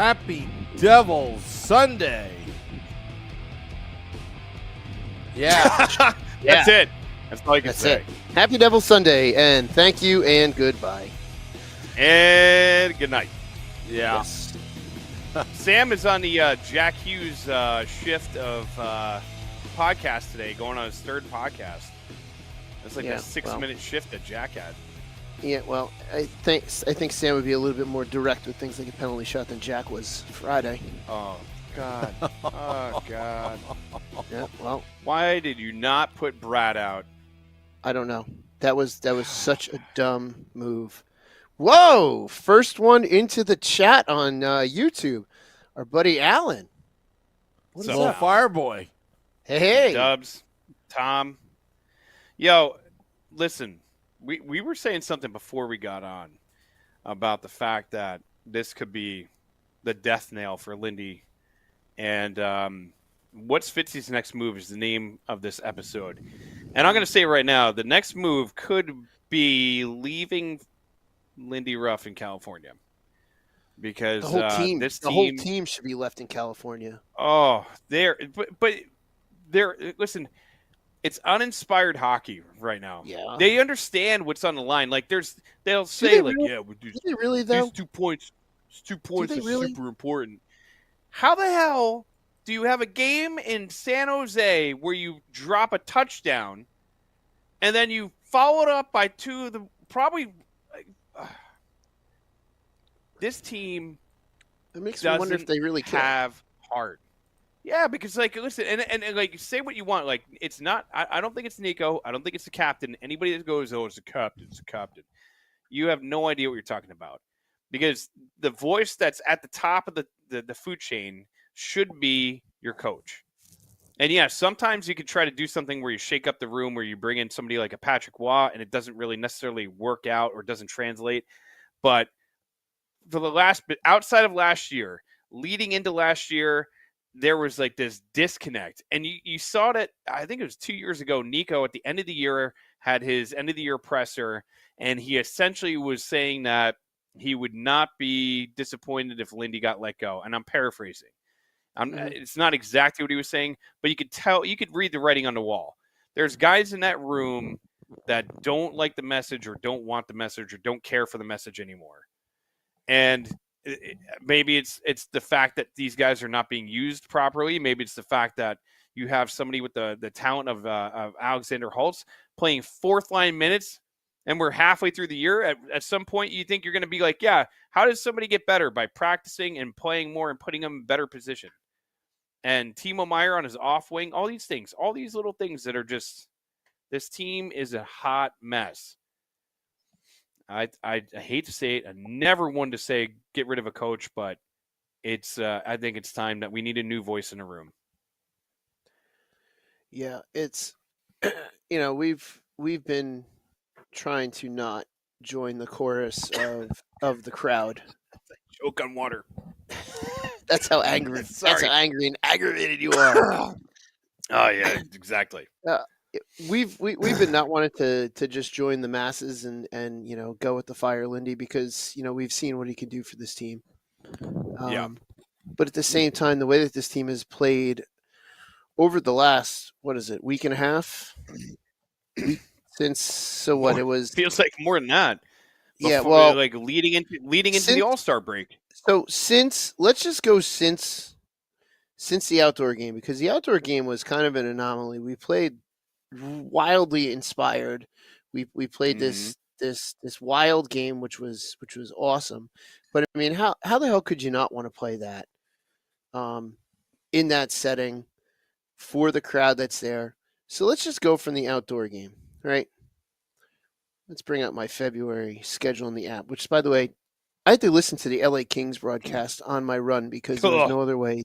Happy Devil's Sunday. Yeah. That's it. That's all I can That's say. it. Happy Devil's Sunday, and thank you and goodbye. And good night. Yeah. Yes. Sam is on the Jack Hughes shift of podcast today, going on his third podcast. It's like a 6-minute shift that Jack had. Yeah, well, I think Sam would be a little bit more direct with things like a penalty shot than Jack was Friday. Oh, God. Oh, God. Yeah, well, Why did you not put Brad out? I don't know. That was such a dumb move. Whoa! First one into the chat on YouTube. Our buddy Alan. What's Little up, Fireboy. Hey. Dubs, Tom. Yo, listen, we were saying something before we got on about the fact that this could be the death nail for Lindy. And what's Fitzy's next move is the name of this episode. And I'm going to say right now, the next move could be leaving Lindy Ruff in California. Because The whole team, this the whole team should be left in California. Oh, but listen, it's uninspired hockey right now. Yeah. They understand what's on the line. Like they'll say they like, really? yeah, Do they really though? these 2 points, is really? super important. How the hell do you have a game in San Jose where you drop a touchdown and then you follow it up by two of the probably this team It makes me wonder if they really care. have heart. Yeah, because like listen, and like say what you want. Like it's not. I don't think it's Nico. I don't think it's the captain. Anybody that goes, oh, it's the captain. It's the captain. You have no idea what you're talking about, because the voice that's at the top of the food chain should be your coach. And yeah, sometimes you can try to do something where you shake up the room, where you bring in somebody like a Patrick Waugh, and it doesn't really necessarily work out or doesn't translate. But for the last bit, outside of last year, leading into last year, there was like this disconnect. And you saw that, I think it was 2 years ago, Nico at the end of the year had his end of the year presser, and he essentially was saying that he would not be disappointed if Lindy got let go. And I'm paraphrasing. It's not exactly what he was saying, but you could tell, you could read the writing on the wall. There's guys in that room that don't like the message or don't want the message or don't care for the message anymore. And maybe it's the fact that these guys are not being used properly. Maybe it's the fact that you have somebody with the talent of Alexander Holtz playing fourth line minutes, and we're halfway through the year. At some point, you think you're going to be like, yeah, how does somebody get better? By practicing and playing more and putting them in better position. And Timo Meier on his off wing, all these things, all these little things that are just, this team is a hot mess. I hate to say it. I never wanted to say get rid of a coach, but it's. I think it's time that we need a new voice in the room. Yeah, it's we've been trying to not join the chorus of the crowd. Choke on water. That's how angry. Sorry. That's how angry and aggravated you are. Oh yeah, exactly. We've been not wanting to just join the masses and go with the fire Lindy, because we've seen what he can do for this team. Yeah. But at the same time, the way that this team has played over the last week and a half since it was feels like more than that. Yeah, well, like leading into the All-Star break. So let's just go since the outdoor game, because the outdoor game was kind of an anomaly. We played wildly inspired. We played this wild game, which was awesome. But I mean, how the hell could you not want to play that in that setting for the crowd that's there? So let's just go from the outdoor game, right? Let's bring up my February schedule in the app, which, by the way, I had to listen to the LA Kings broadcast on my run because there was no other way.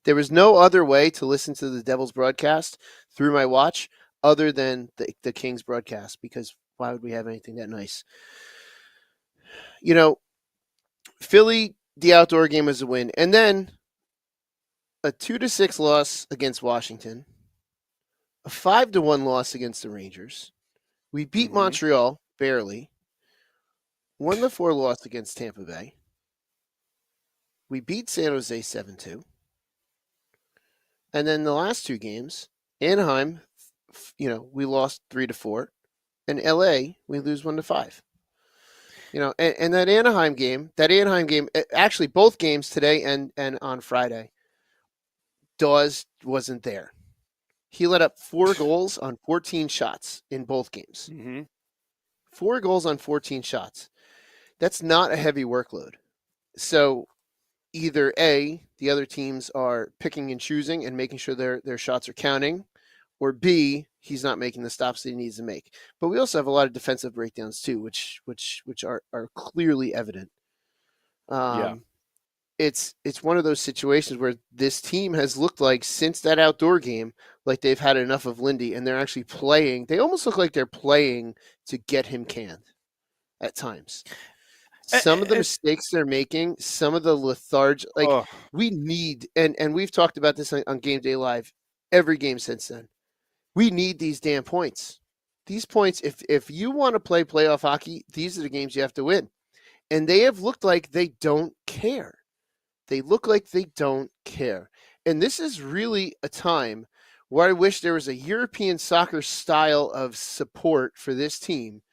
There was no other way to listen to the Devils broadcast through my watch other than the Kings broadcast, because why would we have anything that nice? Philly, the outdoor game was a win. And then a 2-6 loss against Washington, a 5-1 loss against the Rangers. We beat Montreal barely. 1-4 loss against Tampa Bay. we beat San Jose 7-2. And then the last two games, Anaheim, we lost 3-4. And LA, we lose 1-5. And that Anaheim game, actually both games today and on Friday, Dawes wasn't there. He let up 4 goals on 14 shots in both games. Mm-hmm. 4 goals on 14 shots. That's not a heavy workload. So either A, the other teams are picking and choosing and making sure their shots are counting, or B, he's not making the stops that he needs to make. But we also have a lot of defensive breakdowns too, which are clearly evident. It's one of those situations where this team has looked like, since that outdoor game, like they've had enough of Lindy, and they're actually playing. They almost look like they're playing to get him canned at times. Some of the mistakes they're making, some of the lethargy, we need, and we've talked about this on Game Day Live every game since then. We need these damn points. These points, if you want to play playoff hockey, these are the games you have to win. And they have looked like they don't care. They look like they don't care. And this is really a time where I wish there was a European soccer style of support for this team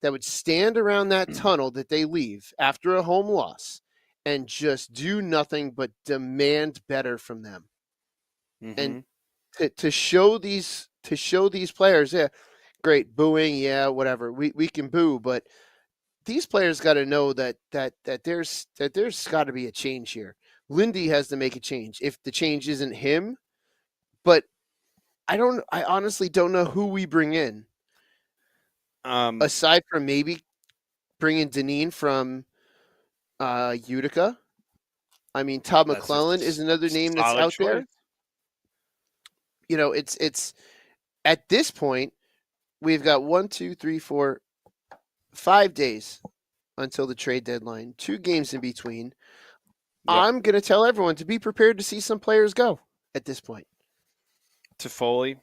that would stand around that tunnel that they leave after a home loss and just do nothing but demand better from them. Mm-hmm. And to show these players, yeah, great, booing, yeah, whatever. We can boo, but these players got to know that there's got to be a change here. Lindy has to make a change. If the change isn't him, but I honestly don't know who we bring in. Aside from maybe bringing Deneen from Utica. I mean, Todd McClellan is another name that's out there. It's at this point, we've got 5 days until the trade deadline, 2 games in between. Yep. I'm going to tell everyone to be prepared to see some players go at this point. To Foley,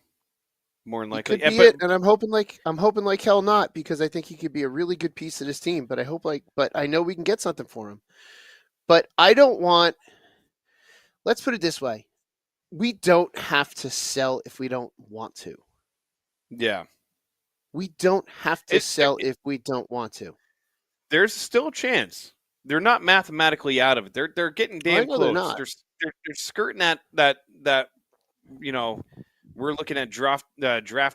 more than likely. Could be it, and I'm hoping like hell not, because I think he could be a really good piece of this team. But but I know we can get something for him. But I don't want. Let's put it this way: we don't have to sell if we don't want to. Yeah, we don't have to sell if we don't want to. There's still a chance. They're not mathematically out of it. They're getting damn close. They're not. They're skirting that. We're looking at draft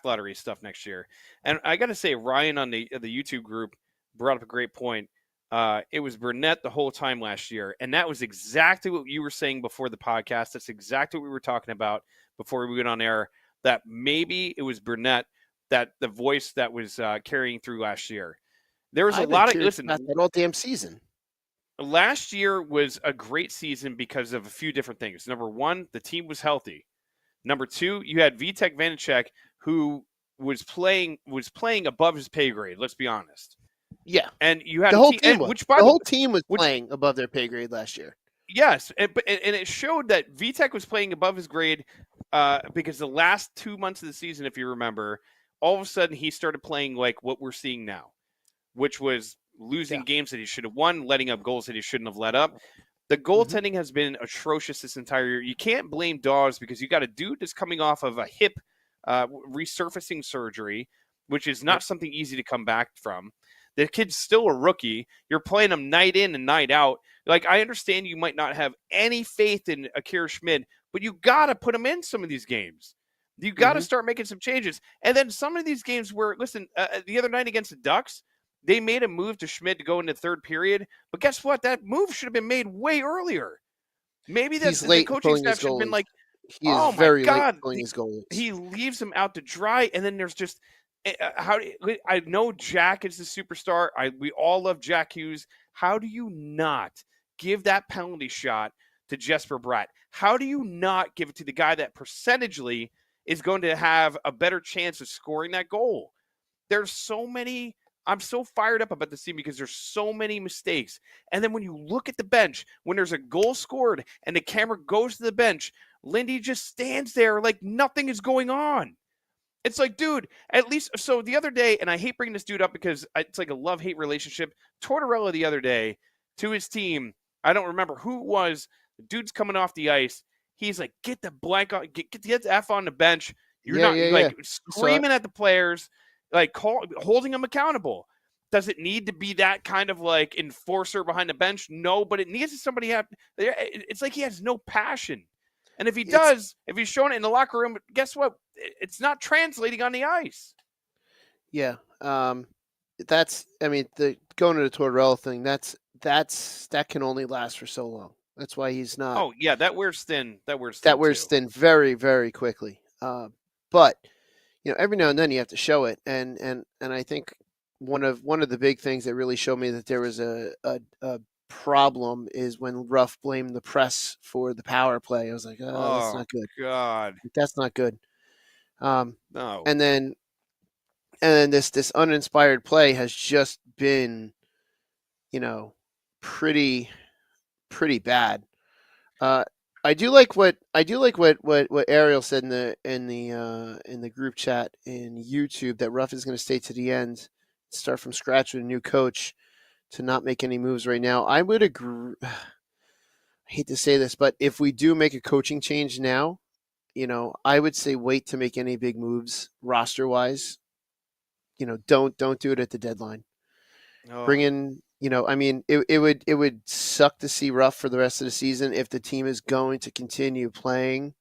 lottery stuff next year. And I got to say, Ryan on the YouTube group brought up a great point. It was Burnett the whole time last year, and that was exactly what you were saying before the podcast. That's exactly what we were talking about before we went on air, that maybe it was Burnett, that the voice that was carrying through last year. There was a lot of that all damn season. Last year was a great season because of a few different things. Number one, the team was healthy. Number two, you had Vitek Vanacek, who was playing above his pay grade. Let's be honest. Yeah, and you had the whole team was playing above their pay grade last year. Yes, and it showed that Vitek was playing above his grade because the last 2 months of the season, if you remember, all of a sudden he started playing like what we're seeing now, which was losing games that he should have won, letting up goals that he shouldn't have let up. The goaltending has been atrocious this entire year. You can't blame Dawes because you got a dude that's coming off of a hip resurfacing surgery, which is not something easy to come back from. The kid's still a rookie. You're playing him night in and night out. Like, I understand you might not have any faith in Akira Schmid, but you got to put him in some of these games. You got to start making some changes. And then some of these games where, listen, the other night against the Ducks, they made a move to Schmid to go into third period. But guess what? That move should have been made way earlier. Maybe that's the coaching staff should have been like, oh my God, he leaves him out to dry. And then there's just, I know Jack is the superstar. We all love Jack Hughes. How do you not give that penalty shot to Jesper Bratt? How do you not give it to the guy that percentagely is going to have a better chance of scoring that goal? There's so many. I'm so fired up about this team because there's so many mistakes. And then when you look at the bench, when there's a goal scored and the camera goes to the bench, Lindy just stands there like nothing is going on. It's like, dude, at least, so the other day, and I hate bringing this dude up because it's like a love-hate relationship. Tortorella the other day to his team I don't remember who it was. The dude's coming off the ice. He's like, get the blank on, get the F on the bench. You're Yeah, not yeah, like yeah. screaming at the players, like holding them accountable. Does it need to be that kind of like enforcer behind the bench? No, but it needs to somebody have. It's like he has no passion, and if he does, if he's showing it in the locker room, guess what? It's not translating on the ice. Yeah. That's. I mean, the going to the Tortorella thing. That can only last for so long. That's why he's not. Oh yeah, that wears thin. That wears Wears thin very, very quickly. But every now and then you have to show it, and I think one of the big things that really showed me that there was a problem is when Ruff blamed the press for the power play. I was like, oh, that's not good. God, that's not good. No. And then this uninspired play has just been, pretty bad. I do like what Ariel said in the group chat in YouTube, that Ruff is going to stay to the end, start from scratch with a new coach, to not make any moves right now. I would agree. I hate to say this, but if we do make a coaching change now, I would say wait to make any big moves roster wise. Don't do it at the deadline. Bring in, I mean, it would suck to see Ruff for the rest of the season if the team is going to continue playing.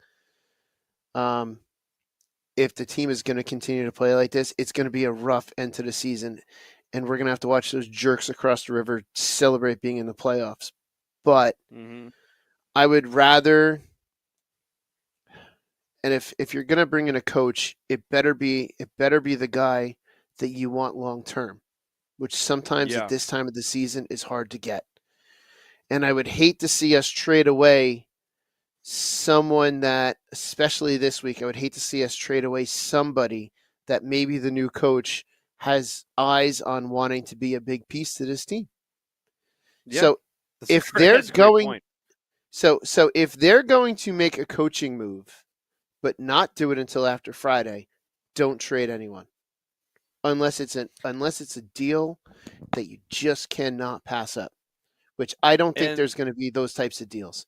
If the team is going to continue to play like this, it's going to be a rough end to the season, and we're going to have to watch those jerks across the river celebrate being in the playoffs. But I would rather, and if you're going to bring in a coach, it better be the guy that you want long term, which sometimes at this time of the season is hard to get. And I would hate to see us trade away someone that, especially this week, I would hate to see us trade away somebody that maybe the new coach has eyes on wanting to be a big piece to this team. Yeah, so if they're going, so if they're going to make a coaching move, but not do it until after Friday, don't trade anyone. Unless it's a deal that you just cannot pass up, which I don't think there's going to be those types of deals.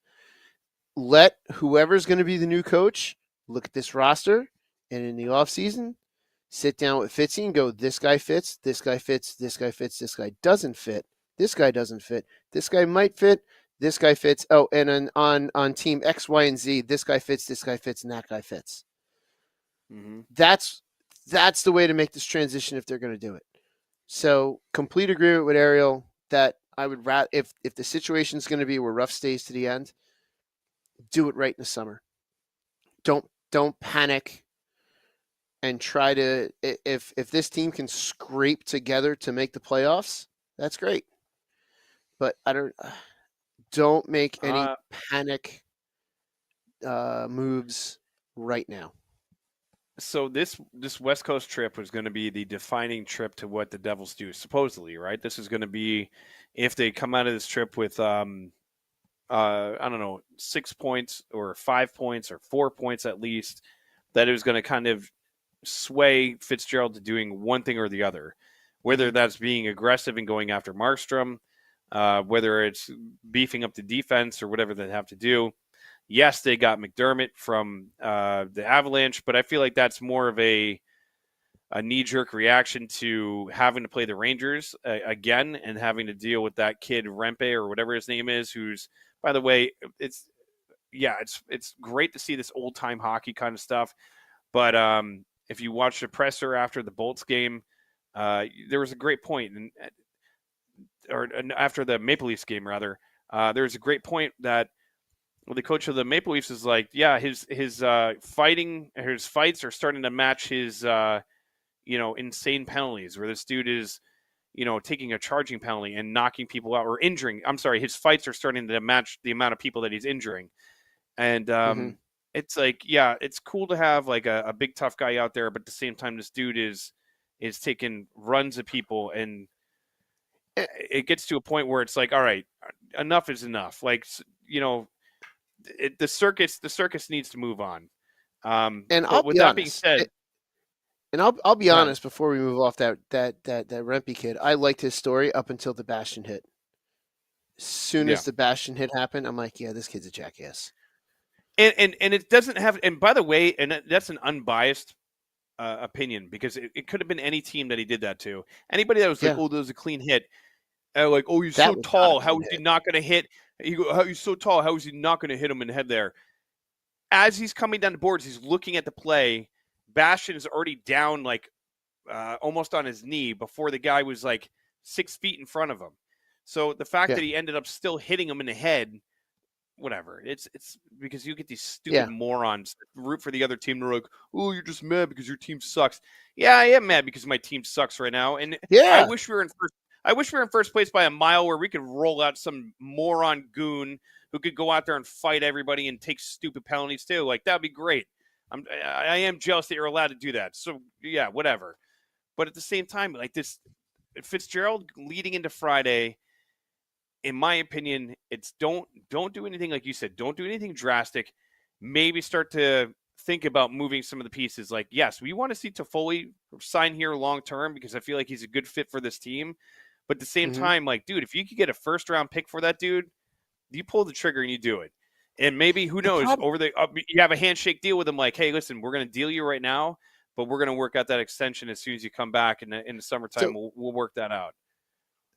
Let whoever's going to be the new coach look at this roster, and in the offseason, sit down with Fitzy and go, this guy fits, this guy fits, this guy fits, this guy doesn't fit, this guy doesn't fit, this guy might fit, this guy fits. Oh, and on team X, Y, and Z, this guy fits, and that guy fits. That's the way to make this transition if they're going to do it. So complete agreement with Ariel that I would rather, if the situation is going to be where Ruff stays to the end, do it right in the summer. Don't panic and try to, if this team can scrape together to make the playoffs, that's great. But don't make any panic moves right now. So this West Coast trip was going to be the defining trip to what the Devils do, supposedly, right? This is going to be, if they come out of this trip with I don't know, 6 points or 5 points or 4 points at least, that it was going to kind of sway Fitzgerald to doing one thing or the other, whether that's being aggressive and going after Markstrom, whether it's beefing up the defense or whatever they have to do. Yes, they got McDermott from the Avalanche, but I feel like that's more of a knee-jerk reaction to having to play the Rangers again and having to deal with that kid Rempe or whatever his name is, who's, by the way, it's great to see this old-time hockey kind of stuff. But if you watch the presser after the Bolts game, there was a great point, or after the Maple Leafs game, rather, there was a great point that the coach of the Maple Leafs is like, yeah, his fights are starting to match his insane penalties, where this dude is taking a charging penalty and knocking people out or injuring. I'm sorry, his fights are starting to match the amount of people that he's injuring. And it's like, yeah, it's cool to have like a big tough guy out there, but at the same time, this dude is taking runs at people, and it gets to a point where it's like, all right, enough is enough. Like, the circus needs to move on. And but with that being said, and I'll be honest, before we move off that Rempe kid, I liked his story up until the Bastion hit. soon Yeah. as the Bastion hit happened, I'm like, yeah, this kid's a jackass. And it doesn't have. And by the way, and that's an unbiased opinion because it could have been any team that he did that to. Anybody that was like, Yeah. "Oh, that was a clean hit," like, "Oh, he's That so was not a tall. How clean is he hit. not going to hit?" How he's so tall. How is he not going to hit him in the head there? As he's coming down the boards, he's looking at the play. Bastion is already down, like almost on his knee before the guy was like 6 feet in front of him. So the fact Yeah. that he ended up still hitting him in the head, whatever. It's because you get these stupid Yeah. morons that root for the other team. They're like, "Oh, you're just mad because your team sucks." Yeah, I am mad because my team sucks right now, and I Yeah. wish we were in first. I wish we were in first place by a mile, where we could roll out some moron goon who could go out there and fight everybody and take stupid penalties too. Like that'd be great. I am jealous that you're allowed to do that. So yeah, whatever. But at the same time, like this, Fitzgerald leading into Friday, in my opinion, it's don't do anything like you said. Don't do anything drastic. Maybe start to think about moving some of the pieces. Like, yes, we want to see Toffoli sign here long term because I feel like he's a good fit for this team. But at the same Mhm. time, like, dude, if you could get a first round pick for that dude, you pull the trigger and you do it. And maybe who knows you have a handshake deal with him. Like, hey, listen, we're going to deal you right now, but we're going to work out that extension as soon as you come back in the summertime. So We'll work that out.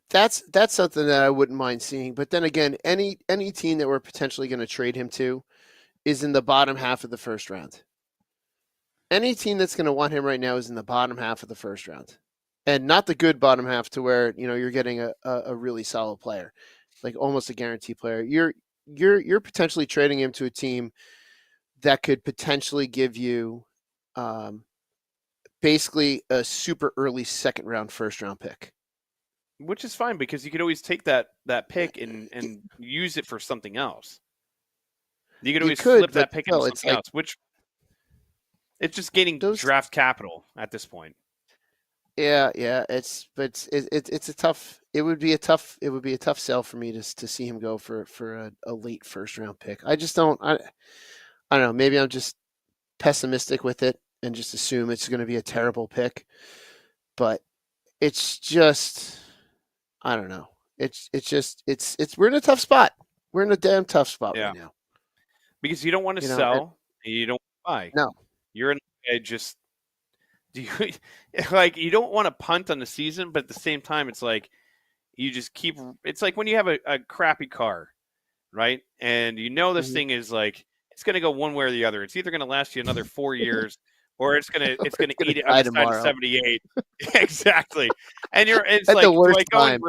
that's something that I wouldn't mind seeing. But then again, any team that we're potentially going to trade him to is in the bottom half of the first round. Any team that's going to want him right now is in the bottom half of the first round, and not the good bottom half to where you're getting a really solid player, like almost a guaranteed player. You're potentially trading him to a team that could potentially give you basically a super early second round, first round pick. Which is fine because you could always take that pick and use it for something else. You could You always could, flip but that pick into still, it's something like else, which it's just gaining those. draft capital at this point. Yeah, it's a tough. It would be a tough sell for me to see him go for a late first round pick. I just don't. I don't know. Maybe I'm just pessimistic with it and just assume it's going to be a terrible pick. But it's just, I don't know. It's we're in a tough spot. We're in a damn tough spot Yeah. right now. Because you don't want to You know, sell, and you don't buy. No. You're in just do you like you don't want to punt on the season, but at the same time, it's like you just keep. It's like when you have a crappy car, right? And you know this Mhm. thing is like it's going to go one way or the other. It's either going to last you another 4 years, or it's gonna It's eat gonna it on die the side of tomorrow 78. Exactly. And it's at the like, worst time.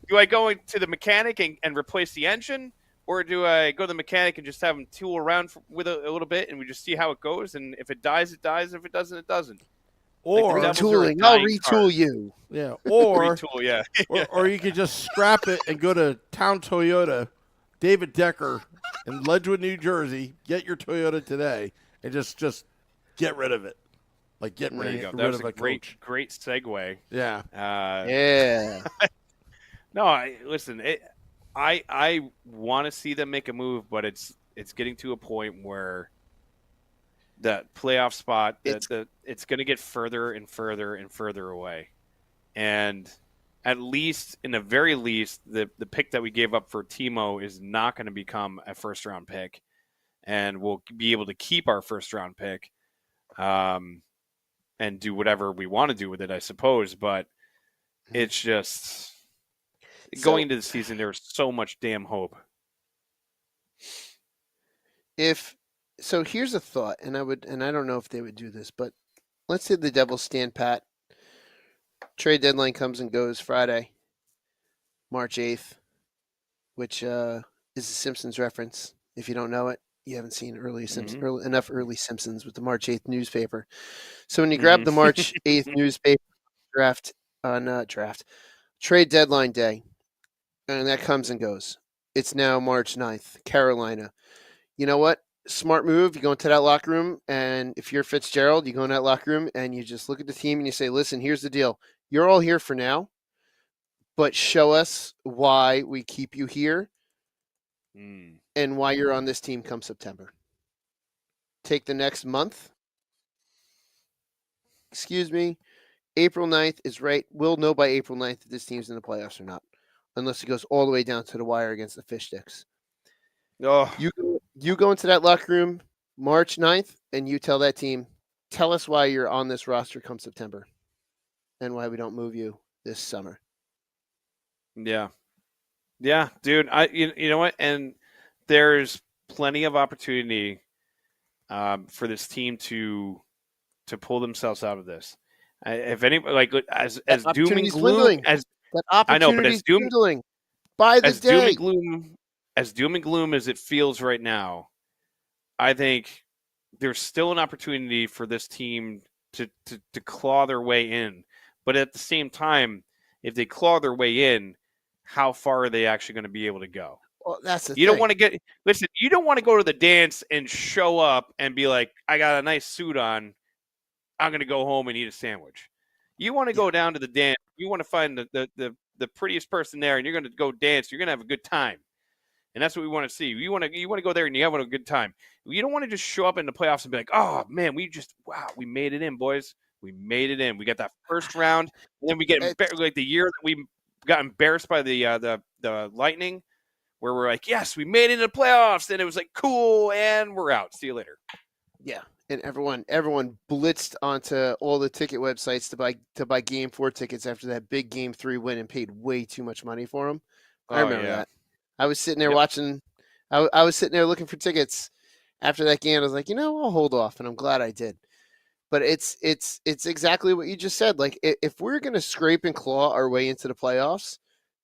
do I go to the mechanic and replace the engine, or do I go to the mechanic and just have him tool around with a little bit, and we just see how it goes? And if it dies, it dies. If it doesn't, it doesn't. Like the Or Devils are a Retooling. I'll dying retool car. you. yeah, or Retool, yeah. or you could just scrap it and go to Town Toyota, David Decker in Ledgewood, New Jersey. Get your Toyota today and just get rid of it. Like get There rid, you go. rid That was of a a great coach. segue. Yeah. Yeah. No, listen. I want to see them make a move, but it's getting to a point where that playoff spot It's it's going to get further and further and further away, and at least in the very least, the pick that we gave up for Timo is not going to become a first round pick, and we'll be able to keep our first round pick, and do whatever we want to do with it, I suppose. But it's just going into the season, there's so much damn hope. Here's a thought, and I don't know if they would do this, but let's say the Devils stand pat. Trade deadline comes and goes Friday, March 8th, which is a Simpsons reference. If you don't know it, you haven't seen enough early Simpsons with the March 8th newspaper. So when you grab the March 8th newspaper trade deadline day, and that comes and goes. It's now March 9th, Carolina. You know what? Smart move. You go into that locker room, and if you're Fitzgerald, you go in that locker room and you just look at the team and you say, listen, here's the deal. You're all here for now, but show us why we keep you here and why you're on this team come September. Take the next month. Excuse me. April 9th is right. We'll know by April 9th if this team's in the playoffs or not. unless it goes all the way down to the wire against the Fish Sticks. Oh, You go into that locker room March 9th, and you tell that team, tell us why you're on this roster come September and why we don't move you this summer. yeah. Yeah, dude. You know what? And there's plenty of opportunity for this team to pull themselves out of this. If any, like as doom and opportunity's gloom dwindling. as That I know, but opportunity's dwindling by the as doom day. and gloom as it feels right now, I think there's still an opportunity for this team to claw their way in. But at the same time, if they claw their way in, how far are they actually going to be able to go? Well, that's the You thing. don't want to you don't want to go to the dance and show up and be like, I got a nice suit on. I'm going to go home and eat a sandwich. You want to go down to the dance. You want to find the prettiest person there, and you're going to go dance. You're going to have a good time. And that's what we want to see. You want to go there and you have a good time. You don't want to just show up in the playoffs and be like, oh man, we made it in, boys. We made it in. We got that first round, and then we get like the year that we got embarrassed by the Lightning, where we're like, yes, we made it in the playoffs, and it was like cool, and we're out. See you later. Yeah, and everyone blitzed onto all the ticket websites to buy Game 4 tickets after that big Game 3 win and paid way too much money for them. I remember that. I was sitting there watching. I was sitting there looking for tickets after that game. I was like, I'll hold off, and I'm glad I did. But it's exactly what you just said. Like, if we're gonna scrape and claw our way into the playoffs,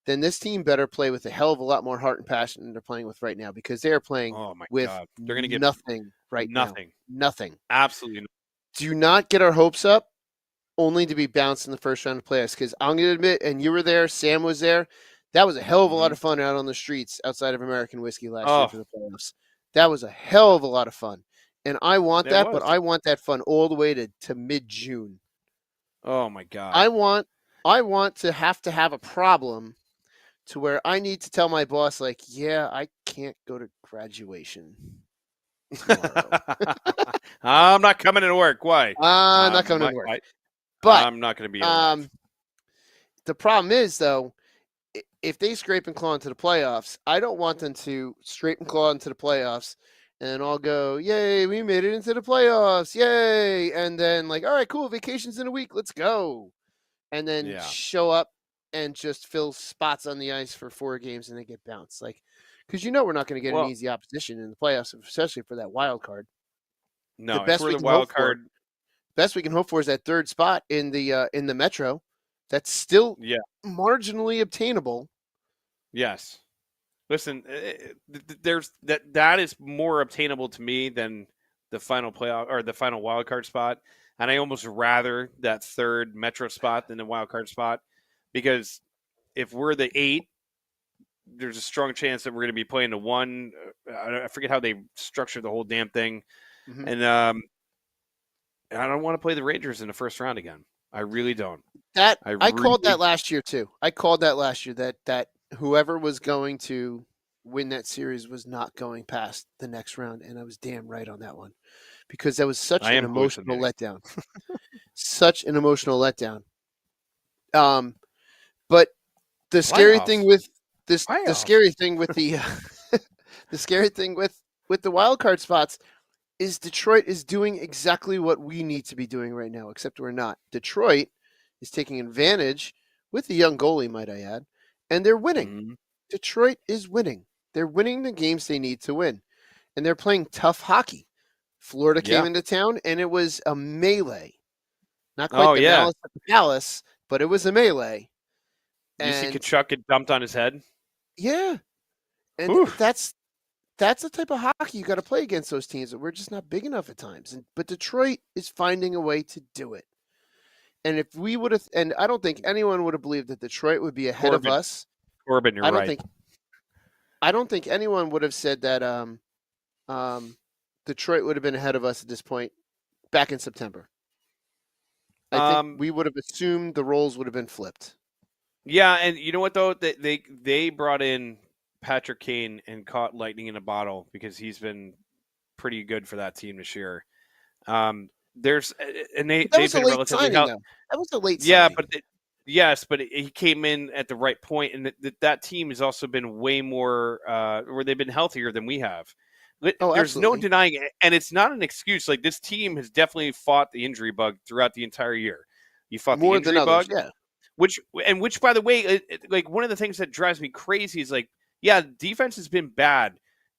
then this team better play with a hell of a lot more heart and passion than they're playing with right now, because they are playing with They're gonna get nothing right now. Nothing. Absolutely nothing. Do not get our hopes up, only to be bounced in the first round of playoffs. Because I'm gonna admit, and you were there, Sam was there. That was a hell of a lot of fun out on the streets outside of American Whiskey last year for the playoffs. That was a hell of a lot of fun. And I want that, but I want that fun all the way to mid-June. Oh my God. I want to have a problem to where I need to tell my boss, like, yeah, I can't go to graduation tomorrow. I'm not coming to work. Why? I'm not coming to work. But I'm not going to be the problem is, though, if they scrape and claw into the playoffs, I don't want them to scrape and claw into the playoffs and all go, yay, we made it into the playoffs, yay. And then like, all right, cool, vacation's in a week, let's go. And then show up and just fill spots on the ice for 4 games and they get bounced. Like, because we're not going to get an easy opposition in the playoffs, especially for that wild card. No, the best we can wild card. Best we can hope for is that 3rd spot in the Metro. That's still marginally obtainable. Yes. Listen, there's that is more obtainable to me than the final playoff or the final wild card spot, and I almost rather that 3rd Metro spot than the wild card spot, because if we're the 8, there's a strong chance that we're going to be playing the 1. I forget how they structured the whole damn thing, and I don't want to play the Rangers in the first round again. I really don't. I called that last year too. I called that last year that whoever was going to win that series was not going past the next round, and I was damn right on that one, because that was such an emotional letdown. Such an emotional letdown. But the scary thing with this, the scary thing with the, the scary thing with the wild card spots is Detroit is doing exactly what we need to be doing right now, except we're not. Detroit is taking advantage with the young goalie, might I add, and they're winning. Mm-hmm. Detroit is winning. They're winning the games they need to win, and they're playing tough hockey. Florida came into town, and it was a melee. Not quite the Malice at the Palace, but it was a melee. You see Kachuk get dumped on his head? Yeah. And that's the type of hockey you got to play against those teams that we're just not big enough at times. But Detroit is finding a way to do it. And if we would have, and I don't think anyone would have believed that Detroit would be ahead of us. Corbin, you're right. I don't think anyone would have said that Detroit would have been ahead of us at this point back in September. I think we would have assumed the roles would have been flipped. Yeah, and you know what though? They brought in Patrick Kane and caught lightning in a bottle because he's been pretty good for that team this year. They've been relatively signing, though. That was a late signing. Yeah, Yes, but he came in at the right point, and that team has also been way more, where they've been healthier than we have. Oh, There's no absolutely. denying it, and it's not an excuse. Like this team has definitely fought the injury bug throughout the entire year. You fought the More than injury others, bug, yeah. which by the way, like one of the things that drives me crazy is like, yeah, defense has been bad,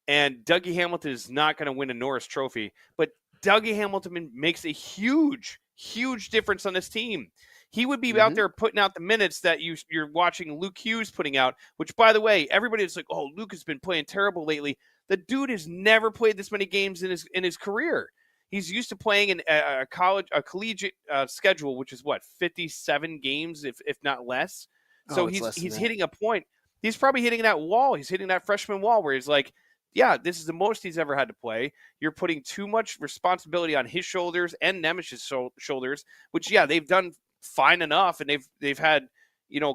and Dougie Hamilton is not going to win a Norris Trophy, but Dougie Hamilton makes a huge, huge difference on this team. He would be out Hmm. there putting out the minutes that you're watching Luke Hughes putting out. Which, by the way, everybody's like, "Oh, Luke has been playing terrible lately." The dude has never played this many games in his career. He's used to playing in a collegiate schedule, which is what 57 games, if not less. Oh, So it's less than he's that. hitting a point. He's probably hitting that wall. He's hitting that freshman wall where he's like, yeah, this is the most he's ever had to play. You're putting too much responsibility on his shoulders and Nemech's shoulders, which yeah, they've done fine enough, and they've had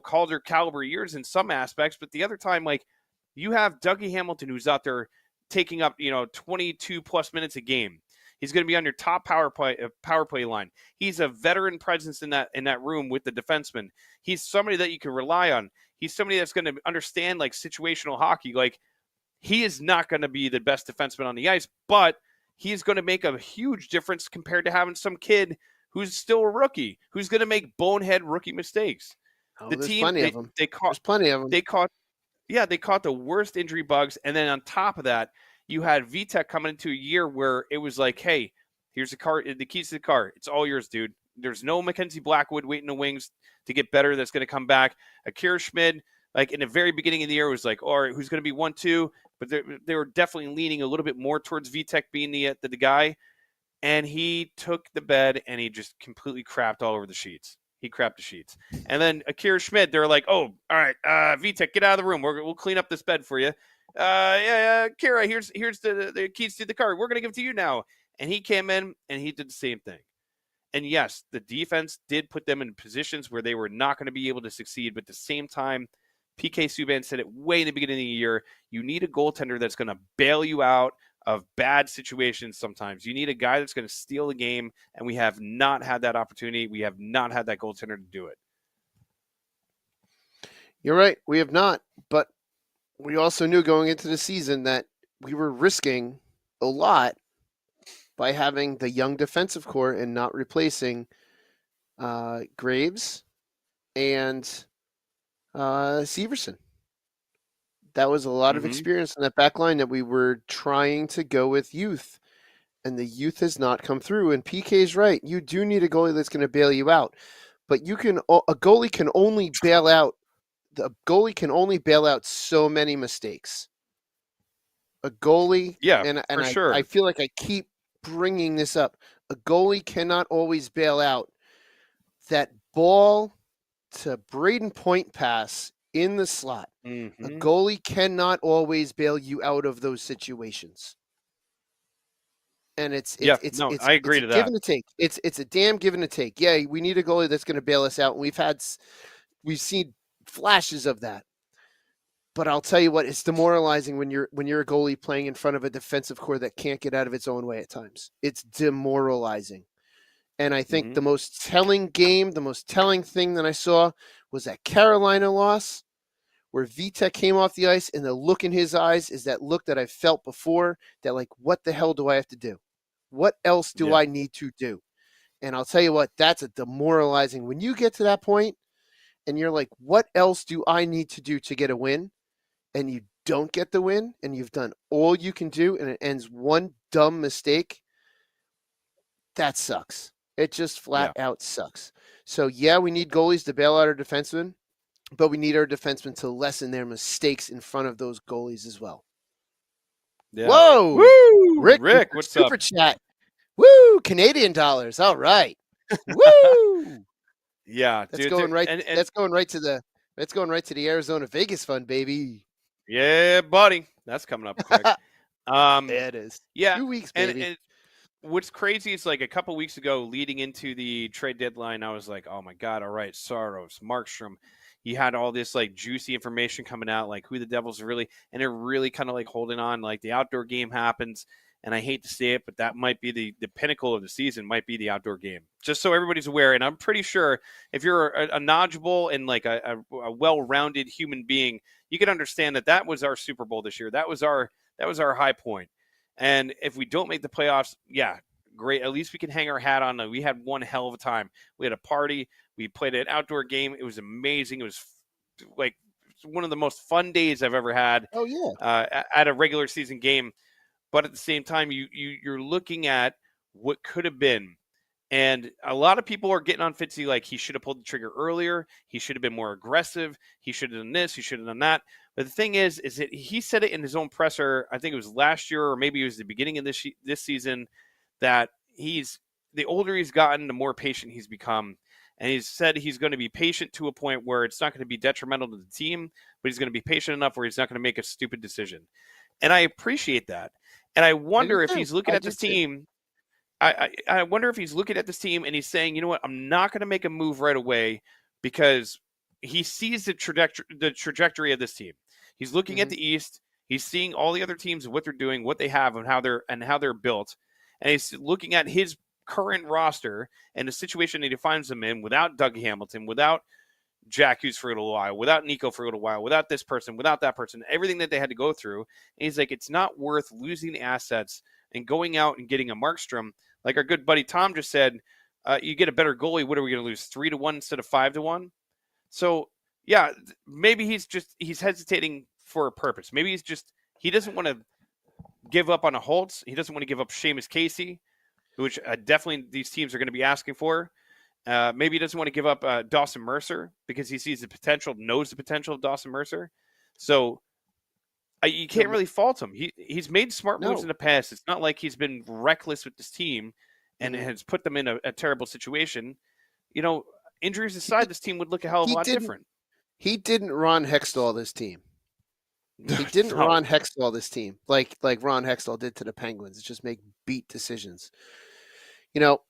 Calder caliber years in some aspects, but the other time, like you have Dougie Hamilton who's out there taking up 22 plus minutes a game. He's going to be on your top power play line. He's a veteran presence in that room with the defenseman. He's somebody that you can rely on. He's somebody that's going to understand like situational hockey. Like he is not going to be the best defenseman on the ice, but he's going to make a huge difference compared to having some kid who's still a rookie, who's going to make bonehead rookie mistakes. Oh, The there's team plenty of them. they caught There's plenty of them. they caught they caught the worst injury bugs, and then on top of that, you had VTech coming into a year where it was like, hey, here's the keys to the car. It's all yours, dude. There's no Mackenzie Blackwood waiting in the wings to get better. That's going to come back. Akira Schmid, like in the very beginning of the year, was like, all right, who's going to be 1-2? But they were definitely leaning a little bit more towards VTech being the guy. And he took the bed and he just completely crapped all over the sheets. He crapped the sheets. And then Akira Schmid, they're like, oh, all right, VTech, get out of the room. We'll clean up this bed for you. Kira, here's the keys to the car. We're going to give it to you now. And he came in and he did the same thing. And yes, the defense did put them in positions where they were not going to be able to succeed. But at the same time, PK Subban said it way in the beginning of the year, you need a goaltender that's going to bail you out of bad situations sometimes. You need a guy that's going to steal the game, and we have not had that opportunity. We have not had that goaltender to do it. You're right. We have not. But we also knew going into the season that we were risking a lot by having the young defensive core and not replacing Graves and Severson. That was a lot of experience in that back line that we were trying to go with youth. And the youth has not come through. And PK's right. You do need a goalie that's going to bail you out. But a goalie can only bail out so many mistakes. A goalie, Yeah, and for sure. I feel like I keep bringing this up. A goalie cannot always bail out that ball to Braden Point pass in the slot. Mm-hmm. A goalie cannot always bail you out of those situations. And it's I agree a to give that. and a take. It's a damn give and a take. Yeah, we need a goalie that's going to bail us out. And we've seen flashes of that. But I'll tell you what, it's demoralizing when you're a goalie playing in front of a defensive core that can't get out of its own way at times. It's demoralizing. And I think the most telling thing that I saw was that Carolina loss, where Vitek came off the ice, and the look in his eyes is that look that I've felt before, that like, what the hell do I have to do? What else do I need to do? And I'll tell you what, that's a demoralizing. When you get to that point and you're like, what else do I need to do to get a win? And you don't get the win, and you've done all you can do, and it ends one dumb mistake, that sucks. It just flat out sucks. So, yeah, we need goalies to bail out our defensemen, but we need our defensemen to lessen their mistakes in front of those goalies as well. Yeah. Whoa! Woo! Rick, what's super up? chat. Woo! Canadian dollars. All right. Woo! Yeah, That's dude. going right. That's going right to the Arizona Vegas fund, baby. Yeah, buddy. That's coming up quick. Yeah, it is. Yeah. 2 weeks, baby. And what's crazy is like a couple weeks ago, leading into the trade deadline, I was like, oh my God, all right, Saros, Markstrom. He had all this like juicy information coming out, like who the Devils are really, and they're really kind of like holding on. Like the outdoor game happens, And I hate to say it, but that might be the pinnacle of the season, might be the outdoor game. Just so everybody's aware, and I'm pretty sure if you're a knowledgeable and like a well-rounded human being, you can understand that was our Super Bowl this year. That was our high point. And if we don't make the playoffs, yeah, great. At least we can hang our hat on. We had one hell of a time. We had a party. We played an outdoor game. It was amazing. It was like one of the most fun days I've ever had. Oh yeah. At a regular season game. But at the same time, you're looking at what could have been. And a lot of people are getting on Fitzy like he should have pulled the trigger earlier. He should have been more aggressive. He should have done this. He should have done that. But the thing is that he said it in his own presser. I think it was last year, or maybe it was the beginning of this season, that the older he's gotten, the more patient he's become. And he's said he's going to be patient to a point where it's not going to be detrimental to the team, but he's going to be patient enough where he's not going to make a stupid decision. And I appreciate that. And I wonder if he's looking at this team. I wonder if he's looking at this team and he's saying, you know what, I'm not going to make a move right away because he sees the trajectory of this team. He's looking at the East. He's seeing all the other teams and what they're doing, what they have, and how they're built. And he's looking at his current roster and the situation that he finds them in without Doug Hamilton, without Jack Hughes for a little while, without Nico for a little while, without this person, without that person, everything that they had to go through. And he's like, it's not worth losing assets and going out and getting a Markstrom. Like our good buddy Tom just said, you get a better goalie. What are we going to lose? 3-1 instead of 5-1? So yeah, maybe he's hesitating for a purpose. Maybe he doesn't want to give up on a Holtz. He doesn't want to give up Seamus Casey, which definitely these teams are going to be asking for. Maybe he doesn't want to give up Dawson Mercer because he sees the potential, knows the potential of Dawson Mercer. So you can't really fault him. He's made smart moves in the past. It's not like he's been reckless with this team and has put them in a terrible situation. You know, injuries aside, this team would look a hell of a lot different. He didn't Ron Hextall this team. He didn't Ron Hextall this team like Ron Hextall did to the Penguins. It's just make beat decisions. You know,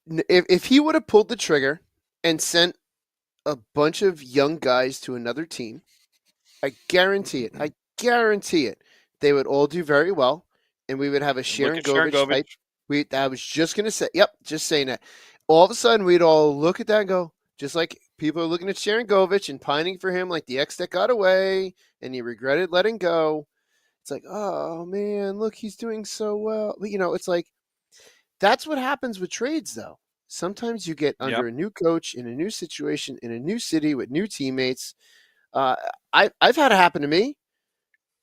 if he would have pulled the trigger and sent a bunch of young guys to another team, I guarantee it. I guarantee it. They would all do very well, and we would have a Sharon Govich type. I was just going to say, just saying that. All of a sudden, we'd all look at that and go, just like people are looking at Sharon Govich and pining for him like the ex that got away, and he regretted letting go. It's like, oh, man, look, he's doing so well. But, it's like, that's what happens with trades, though. Sometimes you get under a new coach in a new situation in a new city with new teammates. I've had it happen to me.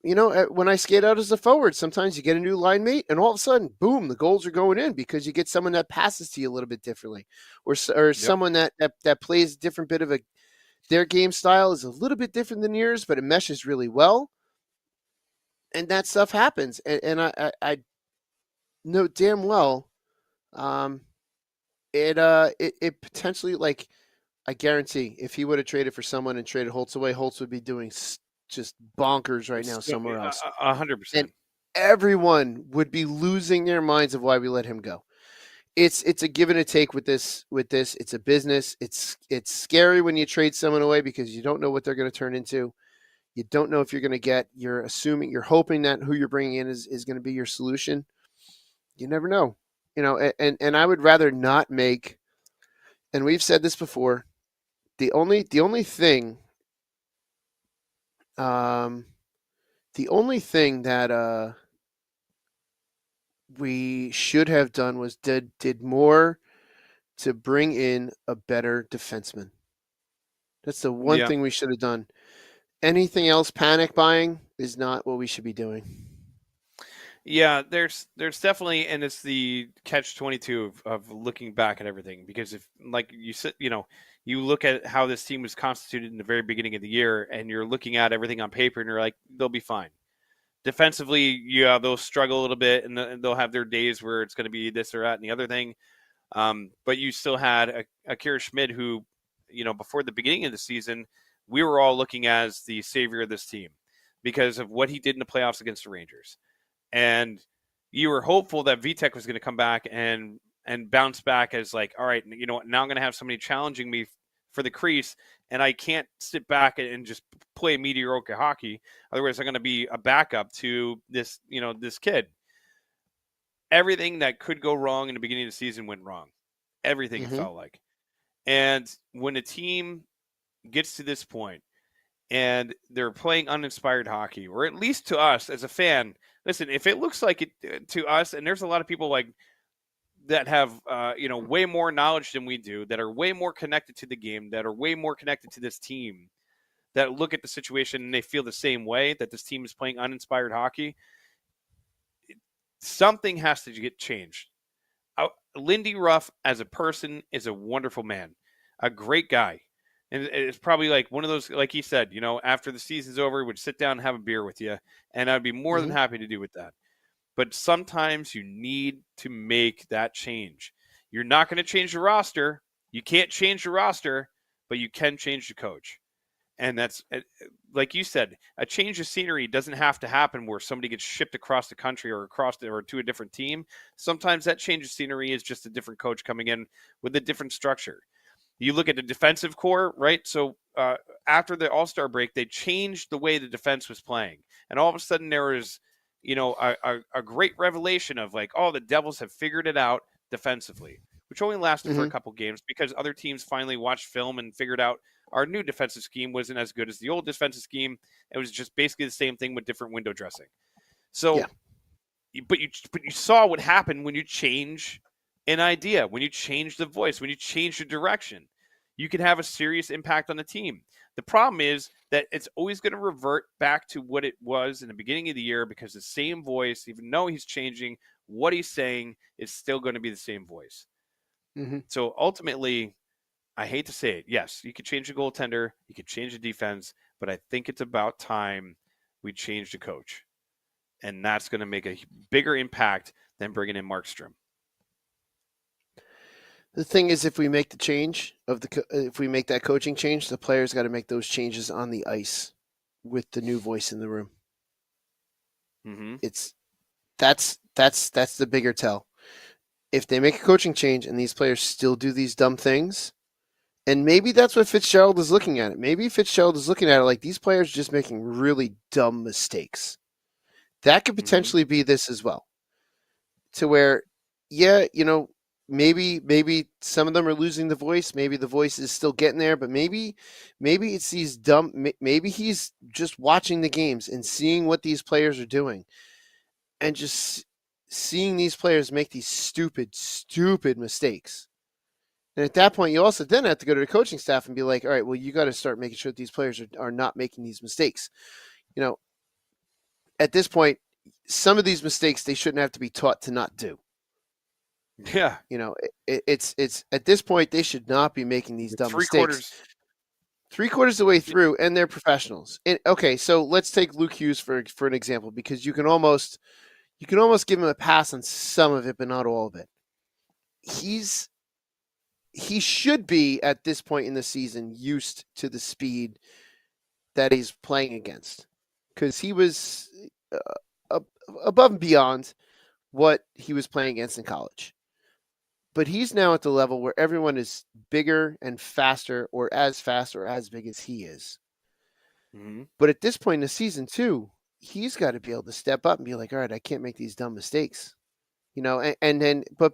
When I skate out as a forward, sometimes you get a new line mate, and all of a sudden, boom, the goals are going in because you get someone that passes to you a little bit differently, or someone that plays a different bit of their game style is a little bit different than yours, but it meshes really well, and that stuff happens. And I know damn well, it potentially, like, I guarantee if he would have traded for someone and traded Holtz away, Holtz would be doing just bonkers right now somewhere else. 100%. And everyone would be losing their minds of why we let him go. It's a give and a take with this. It's a business. It's scary when you trade someone away because you don't know what they're going to turn into. You don't know if you're going to get. You're hoping that who you're bringing in is going to be your solution. You never know. And I would rather not make. And we've said this before. The only thing that we should have done was did more to bring in a better defenseman. That's the one thing we should have done. Anything else, panic buying, is not what we should be doing. Yeah, there's definitely, and it's the catch-22 of looking back at everything, because if, like you said, you look at how this team was constituted in the very beginning of the year, and you're looking at everything on paper, and you're like, they'll be fine. Defensively, they'll struggle a little bit, and they'll have their days where it's going to be this or that and the other thing. But you still had Akira Schmid, who, before the beginning of the season, we were all looking as the savior of this team because of what he did in the playoffs against the Rangers. And you were hopeful that Vitek was going to come back and bounce back as like, all right, you know what, now I'm going to have somebody challenging me for the crease, and I can't sit back and just play mediocre hockey. Otherwise, I'm going to be a backup to this, this kid. Everything that could go wrong in the beginning of the season went wrong. Everything, it felt like. And when a team gets to this point and they're playing uninspired hockey, or at least to us as a fan, listen, if it looks like it to us, and there's a lot of people like that have way more knowledge than we do, that are way more connected to the game, that are way more connected to this team, that look at the situation and they feel the same way, that this team is playing uninspired hockey, something has to get changed. Lindy Ruff as a person is a wonderful man, a great guy. And it's probably like one of those, like he said, after the season's over, he would sit down and have a beer with you. And I'd be more than happy to do with that. But sometimes you need to make that change. You're not going to change the roster. You can't change the roster, but you can change the coach. And that's, like you said, a change of scenery doesn't have to happen where somebody gets shipped across the country or to a different team. Sometimes that change of scenery is just a different coach coming in with a different structure. You look at the defensive core, right? So after the All-Star break, they changed the way the defense was playing. And all of a sudden there was, a great revelation of like, oh, the Devils have figured it out defensively, which only lasted for a couple games because other teams finally watched film and figured out our new defensive scheme wasn't as good as the old defensive scheme. It was just basically the same thing with different window dressing. So, but you saw what happened when you change an idea, when you change the voice, when you change the direction, you can have a serious impact on the team. The problem is that it's always going to revert back to what it was in the beginning of the year because the same voice, even though he's changing what he's saying, is still going to be the same voice. So ultimately, I hate to say it. Yes, you could change the goaltender, you could change the defense, but I think it's about time we change the coach. And that's going to make a bigger impact than bringing in Markstrom. The thing is, if we make the change if we make that coaching change, the players got to make those changes on the ice with the new voice in the room. That's the bigger tell. If they make a coaching change and these players still do these dumb things, and maybe that's what Fitzgerald is looking at it. Maybe Fitzgerald is looking at it like these players are just making really dumb mistakes. That could potentially be this as well. To where, maybe some of them are losing the voice. Maybe the voice is still getting there, but maybe it's these dumb. Maybe he's just watching the games and seeing what these players are doing, and just seeing these players make these stupid mistakes. And at that point, you also then have to go to the coaching staff and be like, all right, well, you got to start making sure that these players are not making these mistakes. At this point, some of these mistakes they shouldn't have to be taught to not do. Yeah. It's at this point, they should not be making these dumb mistakes. 3/4 of the way through, and they're professionals. And, okay, so let's take Luke Hughes for an example, because you can almost give him a pass on some of it, but not all of it. He should be, at this point in the season, used to the speed that he's playing against, because he was above and beyond what he was playing against in college. But he's now at the level where everyone is bigger and faster, or as fast or as big as he is. But at this point in the season, too, he's got to be able to step up and be like, all right, I can't make these dumb mistakes. And then, but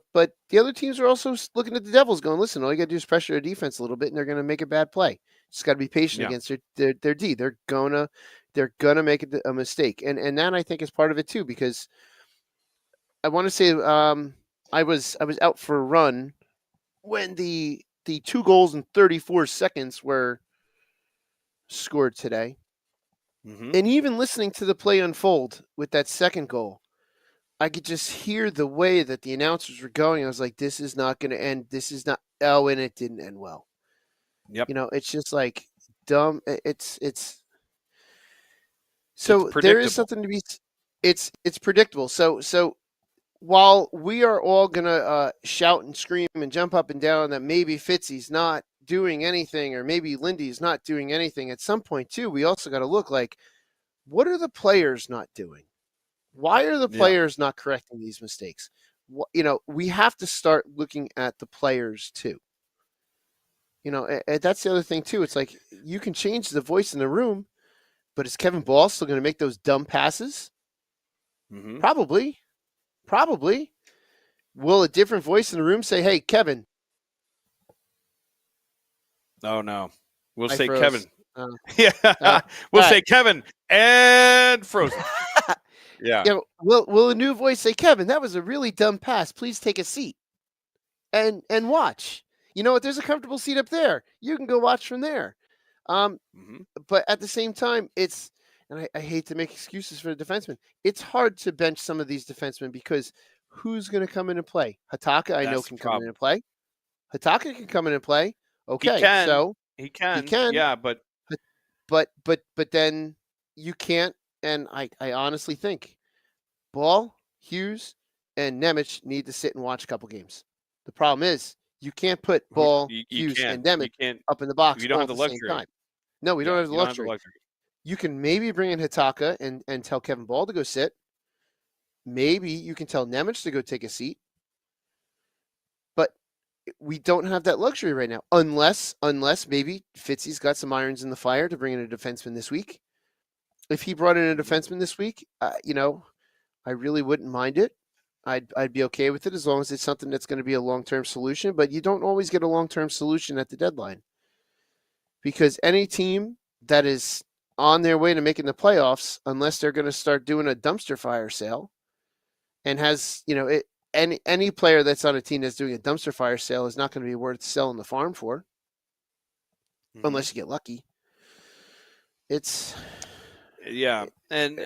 the other teams are also looking at the Devils going, listen, all you got to do is pressure their defense a little bit and they're going to make a bad play. Just got to be patient against their D. They're going to make a mistake. And that, I think, is part of it too, because I want to say I was out for a run when the 2 goals in 34 seconds were scored today. And even listening to the play unfold with that second goal, I could just hear the way that the announcers were going. I was like, this is not going to end. This is not. Oh, and it didn't end well. Yep. It's just like dumb. So there is something to be. It's predictable. So while we are all going to shout and scream and jump up and down that maybe Fitzy's not doing anything, or maybe Lindy's not doing anything, at some point too, we also got to look like, what are the players not doing? Why are the players not correcting these mistakes? We have to start looking at the players too. That's the other thing too. It's like you can change the voice in the room, but is Kevin Ball still going to make those dumb passes? Mm-hmm. Probably. Will a different voice in the room say, "Hey, Kevin"? Oh no, we'll I say froze. Kevin. Uh, Yeah, all we'll right. say Kevin and frozen. Yeah. Will a new voice say, "Kevin, that was a really dumb pass. Please take a seat and watch." You know what? There's a comfortable seat up there. You can go watch from there. Mm-hmm. But at the same time, and I hate to make excuses for the defensemen. It's hard to bench some of these defensemen because who's going to come in and play? Hataka, I know, That's the can come in problem. and play. Hataka can come in and play. He Okay, can. so He he can. can, Yeah, but but then you can't. And I honestly think Ball, Hughes, and Nemeth need to sit and watch a couple games. The problem is you can't put Ball, you Hughes, and can't. Nemeth You can't. up in the box You don't all have at the the same luxury. time. No, we don't Yeah, have the you don't have the luxury. luxury. You can maybe bring in Hitaka and tell Kevin Ball to go sit. Maybe you can tell Nemeth to go take a seat. But we don't have that luxury right now, unless maybe Fitzy's got some irons in the fire to bring in a defenseman this week. If he brought in a defenseman this week, I really wouldn't mind it. I'd be okay with it as long as it's something that's going to be a long-term solution. But you don't always get a long-term solution at the deadline because any team that is on their way to making the playoffs, unless they're going to start doing a dumpster fire sale, and has any player that's on a team that's doing a dumpster fire sale is not going to be worth selling the farm for, unless you get lucky. It's Yeah, and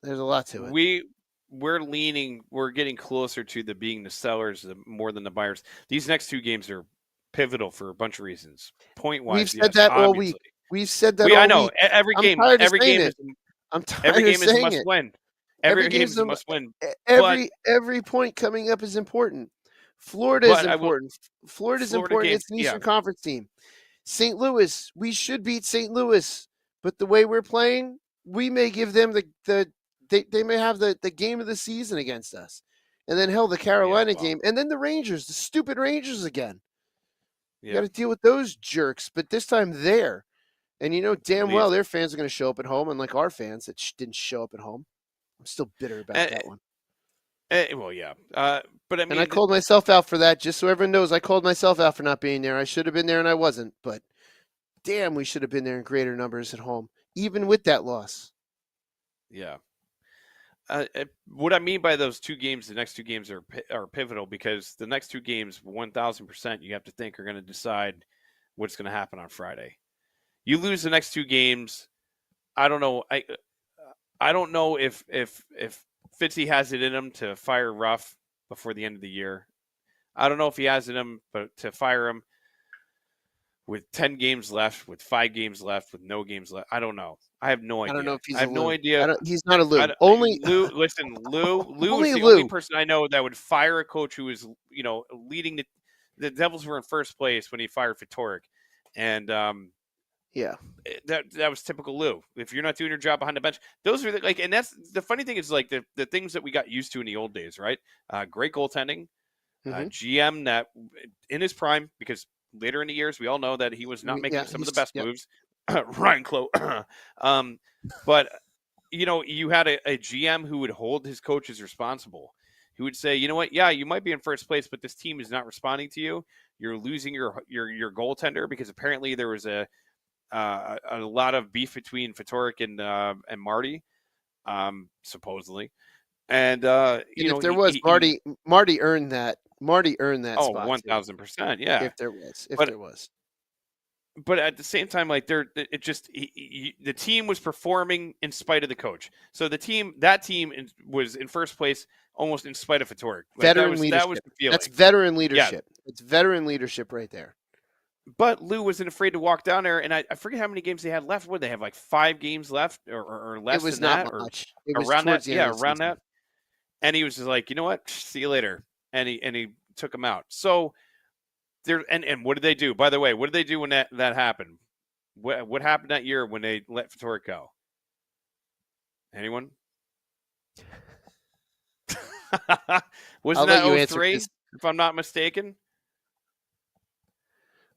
there's a lot to it. we're getting closer to being the sellers more than the buyers. These next two games are pivotal for a bunch of reasons. Point wise, We've said yes, that all week. obviously. We've said that all I know week. every I'm game, tired of every saying game it. is I'm every tired of game is a saying must it. win. Every Every game game's is a must win. every point coming up is important. Florida is important. Florida's important. games, It's an yeah. Eastern Conference team. St. Louis, we should beat St. Louis, but the way we're playing, we may give them they may have the game of the season against us. And then hell, the Carolina game, and then the Rangers, the stupid Rangers again. You got to deal with those jerks, but this time there. And you know damn well their fans are going to show up at home, unlike our fans that didn't show up at home. I'm still bitter about that one. Well, yeah. But I mean, and I called myself out for that, just so everyone knows I called myself out for not being there. I should have been there and I wasn't, but damn, we should have been there in greater numbers at home, even with that loss. Yeah. What I mean by those two games, the next two games are pivotal because the next two games, 1,000%, you have to think are going to decide what's going to happen on Friday. You lose the next two games, I don't know. I don't know if Fitzy has it in him to fire Ruff before the end of the year. I don't know if he has it in him, but to fire him with 10 games left, with 5 games left, with no games left, I don't know. I have no idea. I don't know if he's I have no idea. He's not a Lou. Lou is the only person I know that would fire a coach who is, leading the Devils were in first place when he fired Fittoric. And yeah, that was typical Lou. If you're not doing your job behind the bench, those are and that's the funny thing is the things that we got used to in the old days, right? Great goaltending, GM that in his prime, because later in the years we all know that he was not making some of the best moves. Ryan Clough, but you had a GM who would hold his coaches responsible. Who would say, you know what? Yeah, you might be in first place, but this team is not responding to you. You're losing your goaltender because apparently there was a lot of beef between Fittoric and Marty, supposedly. And if there was Marty earned that. Marty earned that. Oh, spot 1,000%. Yeah. If there was. But at the same time, the team was performing in spite of the coach. So that team was in first place almost in spite of Fittoric. Veteran leadership. That was the feeling. That's veteran leadership. Yeah. It's veteran leadership right there. But Lou wasn't afraid to walk down there, and I forget how many games they had left. What, they have 5 games left or less? It was than not that, much. It was around that. Yeah, around that. And he was just like, you know what? See you later. And he took him out. So there. And what did they do? By the way, what did they do when that happened? What happened that year when they let Fittoric go? Anyone? Wasn't that 03? If I'm not mistaken.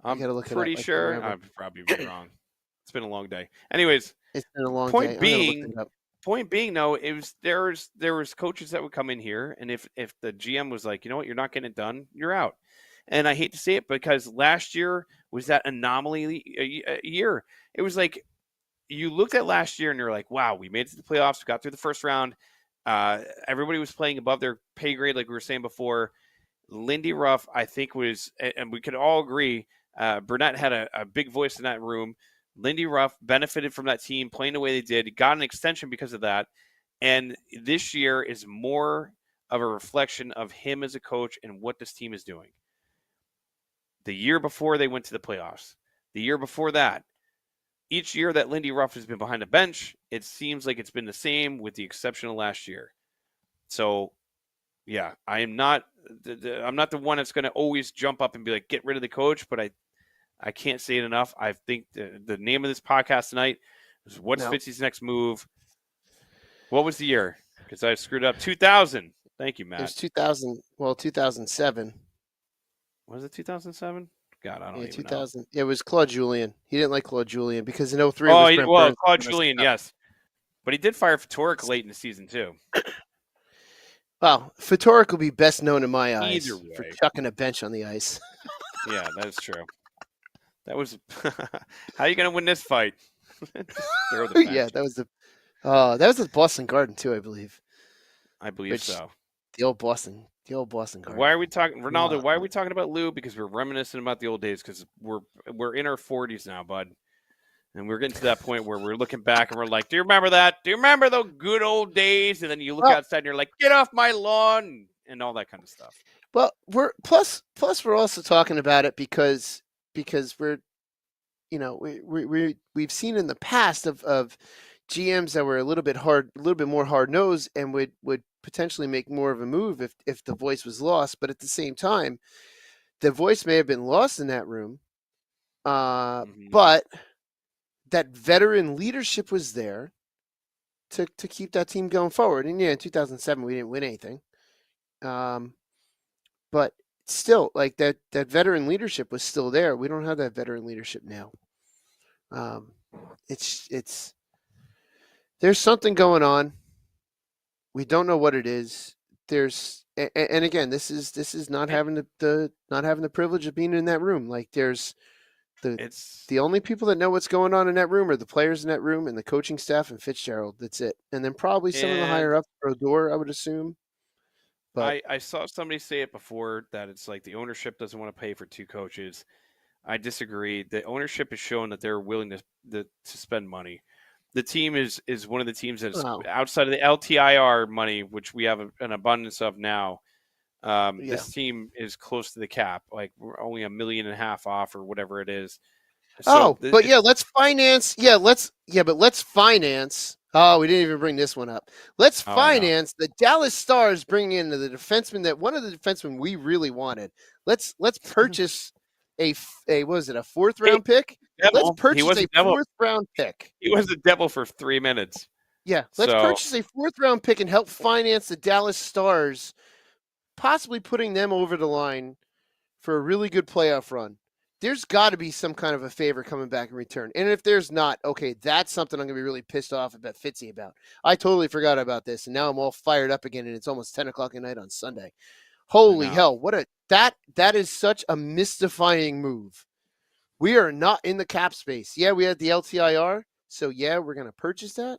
I'm gotta look it up. pretty I can't sure. remember. I'd probably be wrong. It's been a long day. Anyways, It's been a long day. point I'm gonna look being, it up. though, it was there was coaches that would come in here, and if the GM was like, you know what, you're not getting it done, you're out. And I hate to say it because last year was that anomaly year. It was like you looked at last year and you're like, wow, we made it to the playoffs, we got through the first round. Everybody was playing above their pay grade, like we were saying before. Lindy Ruff, I think, was, and we could all agree, Burnett had a big voice in that room. Lindy Ruff benefited from that team playing the way they did, got an extension because of that. And this year is more of a reflection of him as a coach and what this team is doing. The year before they went to the playoffs, the year before that, each year that Lindy Ruff has been behind the bench, it seems like it's been the same with the exception of last year. So, yeah, I'm not the one that's going to always jump up and be like, get rid of the coach, but I can't say it enough. I think the name of this podcast tonight is what's Fitzy's next move. What was the year? Because I screwed up. 2000. Thank you, Matt. It was 2000. Well, 2007. Was it 2007? God, I don't even 2000. know. It was Claude Julien. He didn't like Claude Julien because in 03 it was Brent Burns. Claude Julien, yes. But he did fire Fittoric late in the season, too. Well, Fittoric will be best known in my eyes Either way. for chucking a bench on the ice. Yeah, that is true. That was how are you going to win this fight? Throw the bench. Yeah, that was the Boston Garden too, I believe. I believe so. The old Boston Garden. Why are we talking, Ronaldo? Why are we talking about Lou? Because we're reminiscing about the old days. Because we're in our 40s now, bud, and we're getting to that point where we're looking back and we're like, "Do you remember that? Do you remember the good old days?" And then you look outside and you're like, "Get off my lawn!" and all that kind of stuff. Well, we're we're also talking about it because we're, we've seen in the past of GMs that were a little bit more hard nosed and would potentially make more of a move if the voice was lost. But at the same time, the voice may have been lost in that room, but that veteran leadership was there to keep that team going forward. And yeah, in 2007 we didn't win anything, but still, like that veteran leadership was still there. We don't have that veteran leadership now. There's something going on. We don't know what it is. And again, this is not having the privilege of being in that room. Like the only people that know what's going on in that room are the players in that room and the coaching staff and Fitzgerald. That's it. And then probably some of the higher up Odor, I would assume. But I saw somebody say it before that it's like the ownership doesn't want to pay for two coaches. I disagree. The ownership has shown that they're willing to spend money. The team is one of the teams that's outside of the LTIR money, which we have an abundance of now. This team is close to the cap. Like we're only $1.5 million off or whatever it is. So let's finance. But let's finance. Oh, we didn't even bring this one up. Let's finance the Dallas Stars bringing in the defenseman one of the defensemen we really wanted. Let's purchase a fourth round pick. Let's purchase a fourth round pick. He was the devil for 3 minutes. Yeah, let's purchase a fourth round pick and help finance the Dallas Stars, possibly putting them over the line for a really good playoff run. There's got to be some kind of a favor coming back in return. And if there's not, okay, that's something I'm going to be really pissed off about Fitzy about. I totally forgot about this, and now I'm all fired up again, and it's almost 10 o'clock at night on Sunday. Holy hell, that is such a mystifying move. We are not in the cap space. Yeah, we had the LTIR, so yeah, we're going to purchase that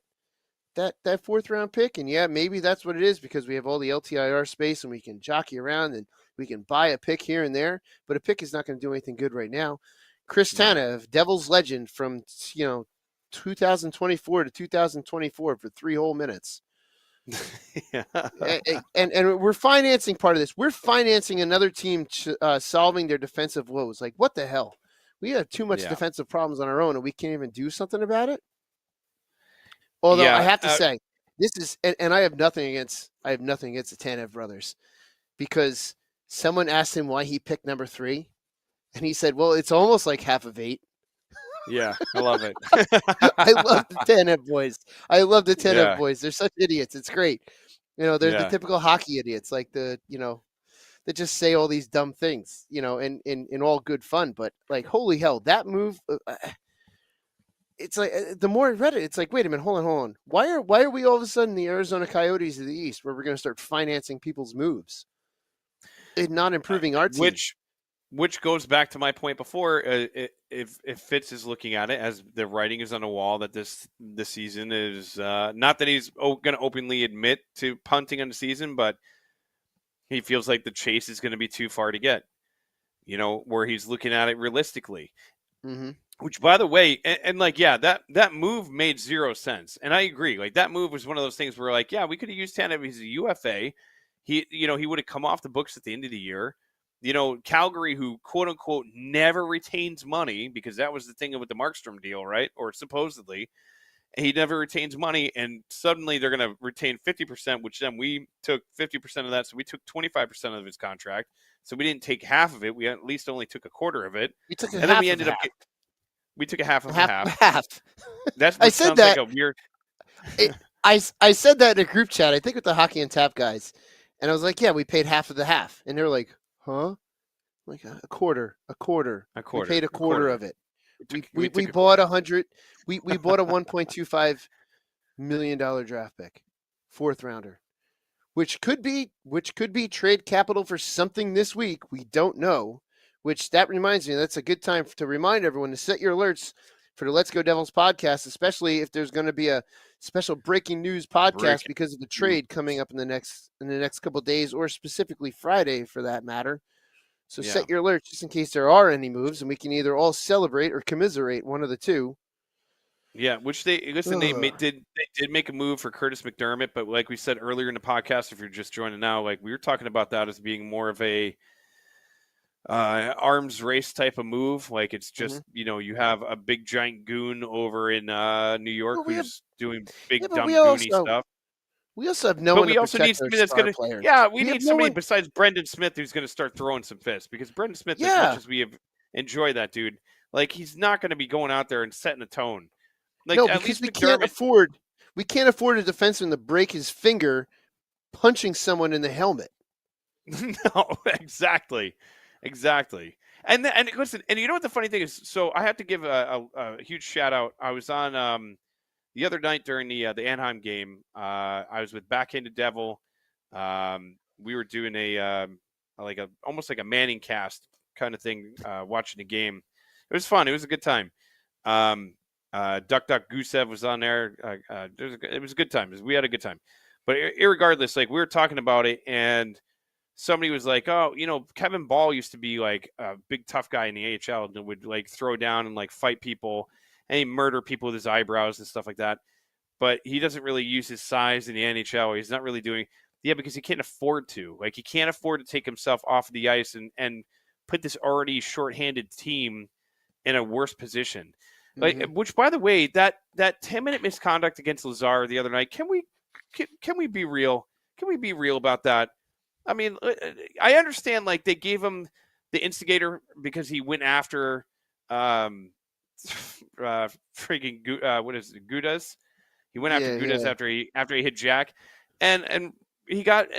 fourth round pick, and yeah, maybe that's what it is because we have all the LTIR space and we can jockey around and we can buy a pick here and there, but a pick is not going to do anything good right now. Chris Tanev, Devil's Legend from 2024 to 2024 for 3 whole minutes. and we're financing part of this. We're financing another team solving their defensive woes. Like, what the hell? We have too much defensive problems on our own, and we can't even do something about it. Although I have to say, this is, and I have nothing against the Tanev brothers, because someone asked him why he picked number 3, and he said, "Well, it's almost like half of 8." Yeah, I love it. I love the Tanev boys. They're such idiots. It's great. They're the typical hockey idiots, like the that just say all these dumb things, you know, in all good fun. But like, holy hell, that move. It's like the more I read it, it's like, wait a minute, hold on. Why are we all of a sudden the Arizona Coyotes of the East, where we're going to start financing people's moves and not improving our team? Which goes back to my point before. If Fitz is looking at it as the writing is on the wall that this season is not that he's going to openly admit to punting on the season, but he feels like the chase is going to be too far to get. You know, where he's looking at it realistically. Mm-hmm. Which, by the way, and like, yeah, that move made zero sense, and I agree. Like, that move was one of those things where, like, yeah, we could have used Tanev. He's a UFA. He would have come off the books at the end of the year. You know, Calgary, who quote unquote never retains money, because that was the thing with the Markstrom deal, right? Or supposedly, he never retains money, and suddenly they're going to retain 50%, which then we took 50% of that, so we took 25% of his contract. So we didn't take half of it. We at least only took a quarter of it, You took a and half then we ended of up. half. We took a half of Half a of half. half. That's I what said sounds that. like a weird. I said that in a group chat, I think with the Hockey and Tap guys, and I was like, yeah, we paid half of the half, and they were like, huh? I'm like a quarter. We paid a quarter of it. We bought 100. We bought a $1.25 million draft pick, 4th rounder, which could be trade capital for something this week. We don't know. Which that reminds me, that's a good time to remind everyone to set your alerts for the Let's Go Devils podcast, especially if there's going to be a special breaking news podcast because of the trade coming up in the next couple of days, or specifically Friday for that matter. So set your alerts just in case there are any moves, and we can either all celebrate or commiserate, one of the two. Yeah, which they did make a move for Curtis McDermott, but like we said earlier in the podcast, if you're just joining now, like we were talking about that as being more of a arms race type of move. Like it's just you have a big giant goon over in New York who's doing big dumb goony stuff. We also have no one to protect our star players. Yeah, we need somebody besides Brendan Smith who's going to start throwing some fists, because Brendan Smith, as much as we have enjoyed that dude, like he's not going to be going out there and setting a tone. Like, no, because we can't afford a defenseman to break his finger punching someone in the helmet. No, exactly. And listen, and you know what the funny thing is? So I have to give a huge shout out. I was on the other night during the Anaheim game. I was with Backhanded Devil. We were doing almost like a Manning cast kind of thing, watching the game. It was fun. It was a good time. Duck Gusev was on there. It was a good time. We had a good time. But irregardless, like we were talking about it, and somebody was like, "Oh, Kevin Ball used to be like a big tough guy in the AHL and would like throw down and like fight people and he murder people with his eyebrows and stuff like that. But he doesn't really use his size in the NHL. He's not really doing because he can't afford to. Like he can't afford to take himself off the ice and put this already shorthanded team in a worse position." Like, which, by the way, that 10-minute misconduct against Lazar the other night, can we be real? Can we be real about that? I mean, I understand, like, they gave him the instigator because he went after freaking Gudas. He went after Gudas after he hit Jack, and he got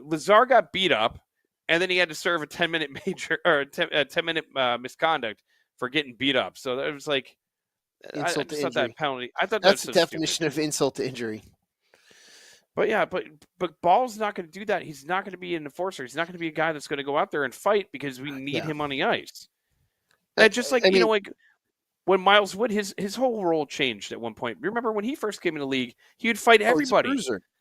Lazar got beat up, and then he had to serve a 10-minute a 10-minute misconduct for getting beat up. So that was like insult to injury. That penalty. I thought that's the definition of insult to injury. But yeah, but Ball's not going to do that. He's not going to be an enforcer. He's not going to be a guy that's going to go out there and fight because we need him on the ice. And just like like when Miles Wood, his whole role changed at one point. Remember when he first came in the league, he would fight everybody.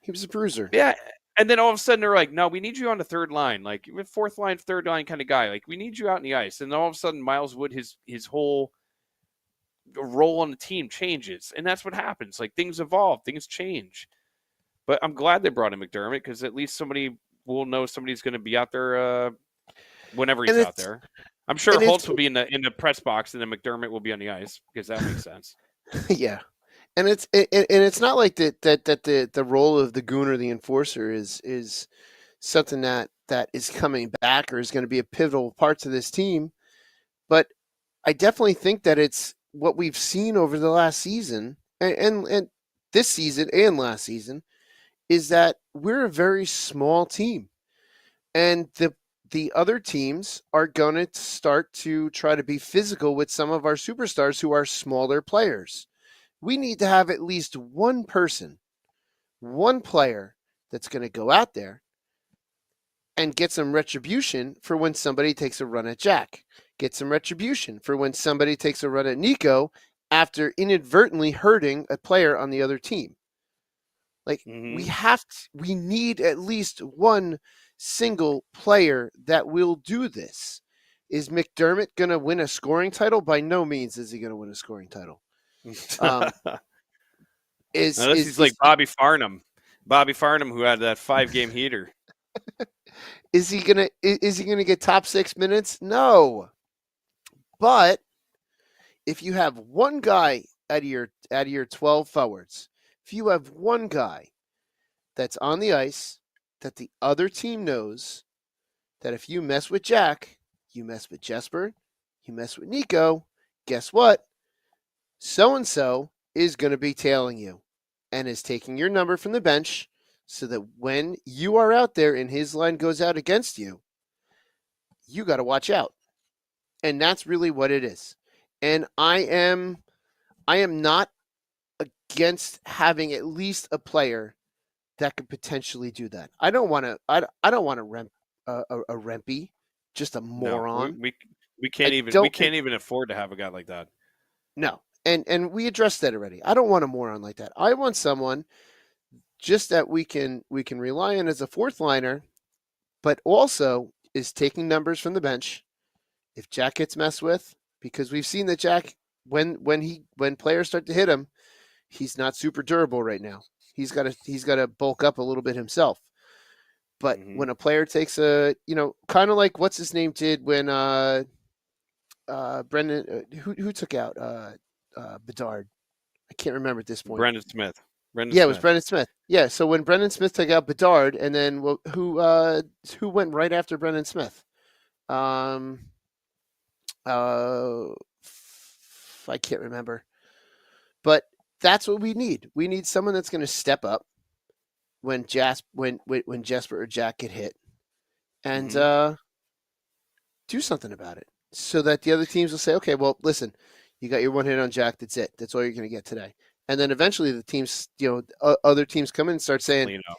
He was a bruiser. Yeah, and then all of a sudden they're like, "No, we need you on the third line, like fourth line, third line kind of guy. Like we need you out in the ice." And all of a sudden, Miles Wood, his whole role on the team changes, and that's what happens. Like things evolve, things change. But I'm glad they brought in McDermott because at least somebody will know somebody's going to be out there whenever he's out there. I'm sure Holtz will be in the press box, and then McDermott will be on the ice because that makes sense. Yeah, and it's not like that the role of the goon or the enforcer is something that is coming back or is going to be a pivotal part to this team. But I definitely think that it's what we've seen over the last season and this season and last season is that we're a very small team, and the the other teams are going to start to try to be physical with some of our superstars who are smaller players. We need to have at least one person, one player that's going to go out there and get some retribution for when somebody takes a run at Jack. Get some retribution for when somebody takes a run at Nico after inadvertently hurting a player on the other team. Like we need at least one single player that will do this. Is McDermott going to win a scoring title? By no means is he going to win a scoring title. Unless he's like Bobby Farnham. Bobby Farnham, who had that 5-game heater. Is he gonna get top 6 minutes? No. But if you have one guy out of your 12 forwards, if you have one guy that's on the ice that the other team knows that if you mess with Jack, you mess with Jesper, you mess with Nico, guess what? So-and-so is going to be tailing you and is taking your number from the bench so that when you are out there and his line goes out against you, you got to watch out. And that's really what it is. And I am not against having at least a player that could potentially do that. I don't want to a Rempy, just a moron. No, we can't even afford to have a guy like that. No. And we addressed that already. I don't want a moron like that. I want someone just that we can rely on as a fourth liner, but also is taking numbers from the bench. If Jack gets messed with, because we've seen that Jack, when players start to hit him, he's not super durable right now. He's got to bulk up a little bit himself. But when a player takes a, kind of like what's his name did when Brendan, who took out Bedard? I can't remember at this point. Brendan Smith. It was Brendan Smith. Yeah, so when Brendan Smith took out Bedard, and then who went right after Brendan Smith? I can't remember. But that's what we need. We need someone that's going to step up when Jesper or Jack get hit, and do something about it, so that the other teams will say, "Okay, well, listen, you got your one hit on Jack. That's it. That's all you're going to get today." And then eventually the teams, other teams come in and start saying, Foligno.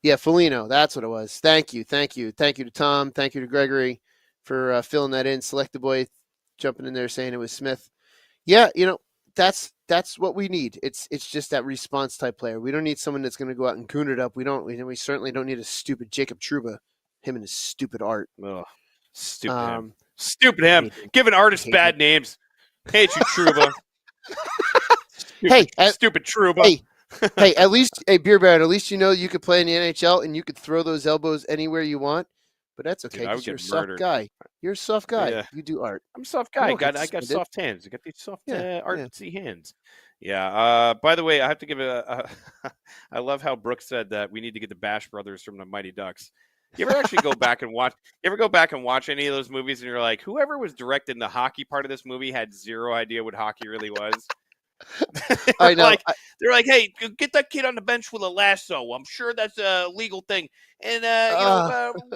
Yeah, Foligno, that's what it was. Thank you to Tom. Thank you to Gregory for filling that in. Select the boy jumping in there saying it was Smith. Yeah, that's what we need. It's just that response type player. We don't need someone that's going to go out and goon it up. We certainly don't need a stupid Jacob Trouba, him and his stupid art. Ugh, stupid him. Giving artists bad names. Hate you, Trouba. Stupid Trouba. Hey, at least, Beer Baron, at least you could play in the NHL and you could throw those elbows anywhere you want. But that's okay because you're a soft guy. You're a soft guy. Yeah. You do art. I'm a soft guy. I got soft hands. I got these soft artsy hands. Yeah. By the way, I have to give I love how Brooks said that we need to get the Bash Brothers from the Mighty Ducks. You ever actually go back and watch? You ever go back and watch any of those movies and you're like, whoever was directing the hockey part of this movie had zero idea what hockey really was? I know. They're like, hey, get that kid on the bench with a lasso. I'm sure that's a legal thing. And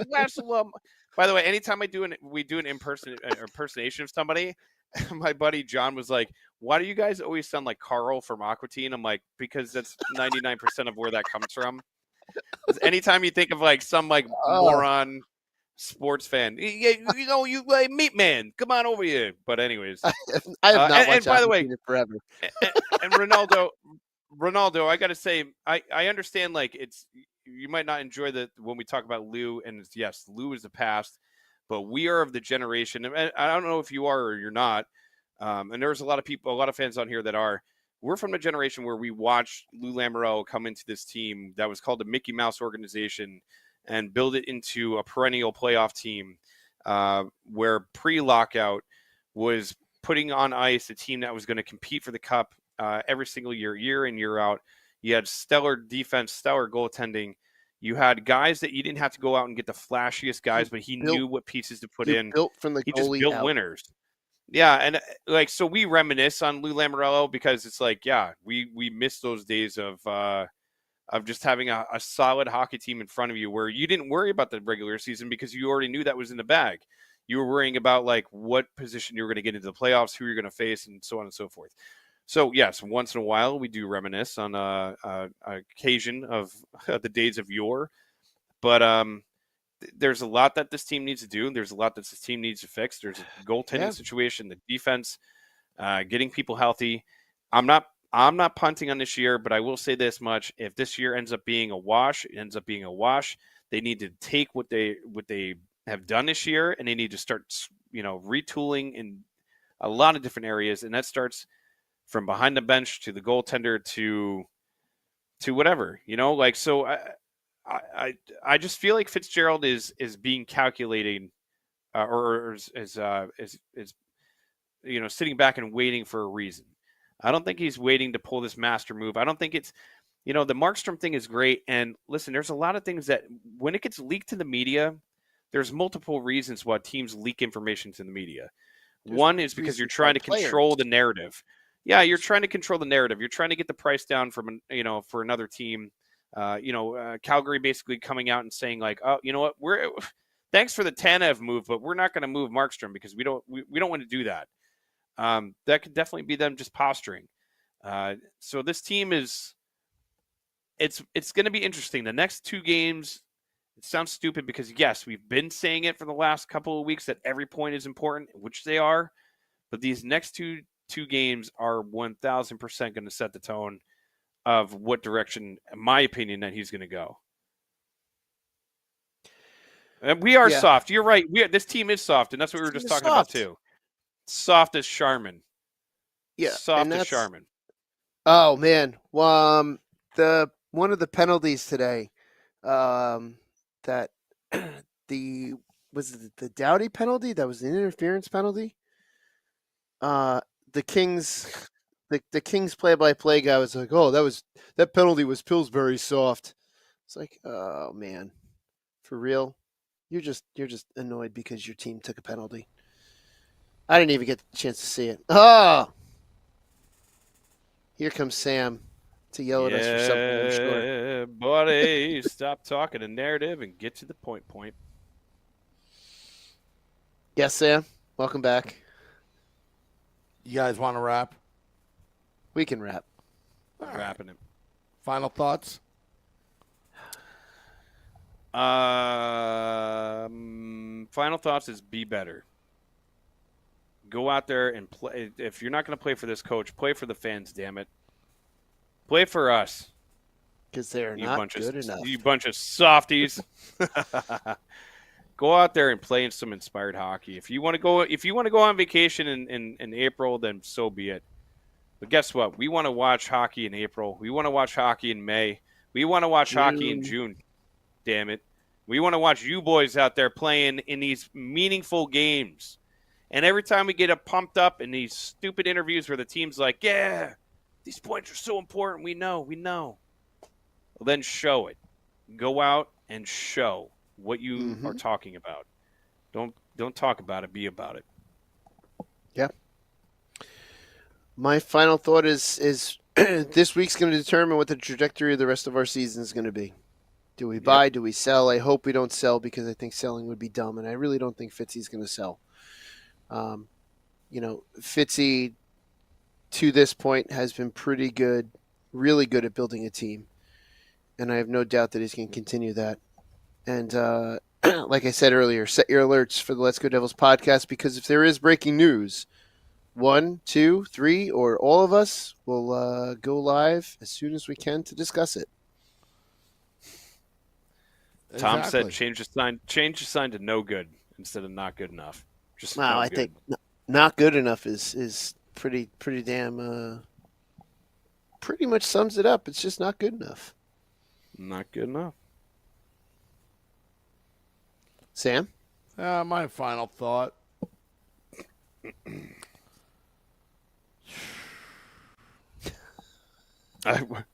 lasso. By the way, anytime we do an impersonation of somebody, my buddy John was like, "Why do you guys always sound like Carl from Aqua Teen?" I'm like, because that's 99% of where that comes from. Anytime you think of like some like moron sports fan, you Meat Man, come on over here. But anyways, I have not watched and by the way, forever. And Ronaldo, I got to say, I understand like you might not enjoy when we talk about Lou, and yes, Lou is the past, but we are of the generation, and I don't know if you are or you're not, and there's a lot of fans on here that are. We're from the generation where we watched Lou Lamoriello come into this team that was called the Mickey Mouse organization and build it into a perennial playoff team, where pre-lockout was putting on ice a team that was going to compete for the cup every single year in, year out. You had stellar defense, stellar goaltending. You had guys that you didn't have to go out and get the flashiest guys, but he knew what pieces to put in. Built from the he goalie just built out. Winners. Yeah, and like so we reminisce on Lou Lamoriello because it's like, yeah, we miss those days of of just having a solid hockey team in front of you where you didn't worry about the regular season because you already knew that was in the bag. You were worrying about like what position you were going to get into the playoffs, who you're going to face, and so on and so forth. So yes, once in a while we do reminisce on a occasion of the days of yore, but there's a lot that this team needs to do. There's a lot that this team needs to fix. There's a goaltending situation, the defense, getting people healthy. I'm not punting on this year, but I will say this much: if this year ends up being a wash, it ends up being a wash. They need to take what they have done this year, and they need to start, retooling in a lot of different areas, and that starts from behind the bench to the goaltender to whatever, So I just feel like Fitzgerald is being calculating, or is sitting back and waiting for a reason. I don't think he's waiting to pull this master move. I don't think it's, the Markstrom thing is great. And listen, there's a lot of things that when it gets leaked to the media, there's multiple reasons why teams leak information to the media. One is because you're trying to control the narrative. Yeah, you're trying to control the narrative. You're trying to get the price down from, for another team. Calgary basically coming out and saying like, oh, you know what, thanks for the Tanev move, but we're not going to move Markstrom because we don't want to do that. That could definitely be them just posturing. So this team it's going to be interesting. The next two games, it sounds stupid because yes, we've been saying it for the last couple of weeks that every point is important, which they are, but these next two games are 1,000% going to set the tone of what direction, in my opinion, that he's going to go. And we are soft. You're right. This team is soft, and that's what we were just talking about too. Soft as Charmin. Yeah, soft as Charmin. Oh man, one of the penalties today, that was the Doughty penalty. That was an interference penalty. The Kings play-by-play guy was like, "Oh, that penalty was Pillsbury soft." It's like, oh man, for real, you're just annoyed because your team took a penalty. I didn't even get the chance to see it. Oh, here comes Sam to yell at us for something. I'm sure. Buddy, stop talking a narrative and get to the point. Yes, Sam. Welcome back. You guys want to wrap? We can wrap. Wrapping him. Final thoughts? Final thoughts is be better. Go out there and play. If you're not going to play for this coach, play for the fans, damn it. Play for us. Because they're not good enough. You bunch of softies. Go out there and play in some inspired hockey. If you want to go on vacation in April, then so be it. But guess what? We want to watch hockey in April. We want to watch hockey in May. We want to watch hockey in June. Damn it. We want to watch you boys out there playing in these meaningful games. And every time we get pumped up in these stupid interviews where the team's like, yeah, these points are so important. We know. Well, then show it. Go out and show what you are talking about. Don't talk about it. Be about it. Yeah. My final thought is this week's going to determine what the trajectory of the rest of our season is going to be. Do we buy? Do we sell? I hope we don't sell because I think selling would be dumb, and I really don't think Fitzy's going to sell. Fitzy to this point has been pretty good, really good at building a team, and I have no doubt that he's going to continue that. And like I said earlier, set your alerts for the Let's Go Devils podcast, because if there is breaking news, 1, 2, 3, or all of us will go live as soon as we can to discuss it. Tom said change the sign to no good instead of not good enough. I think not good enough is pretty damn pretty much sums it up. It's just not good enough. Not good enough. Sam? My final thought.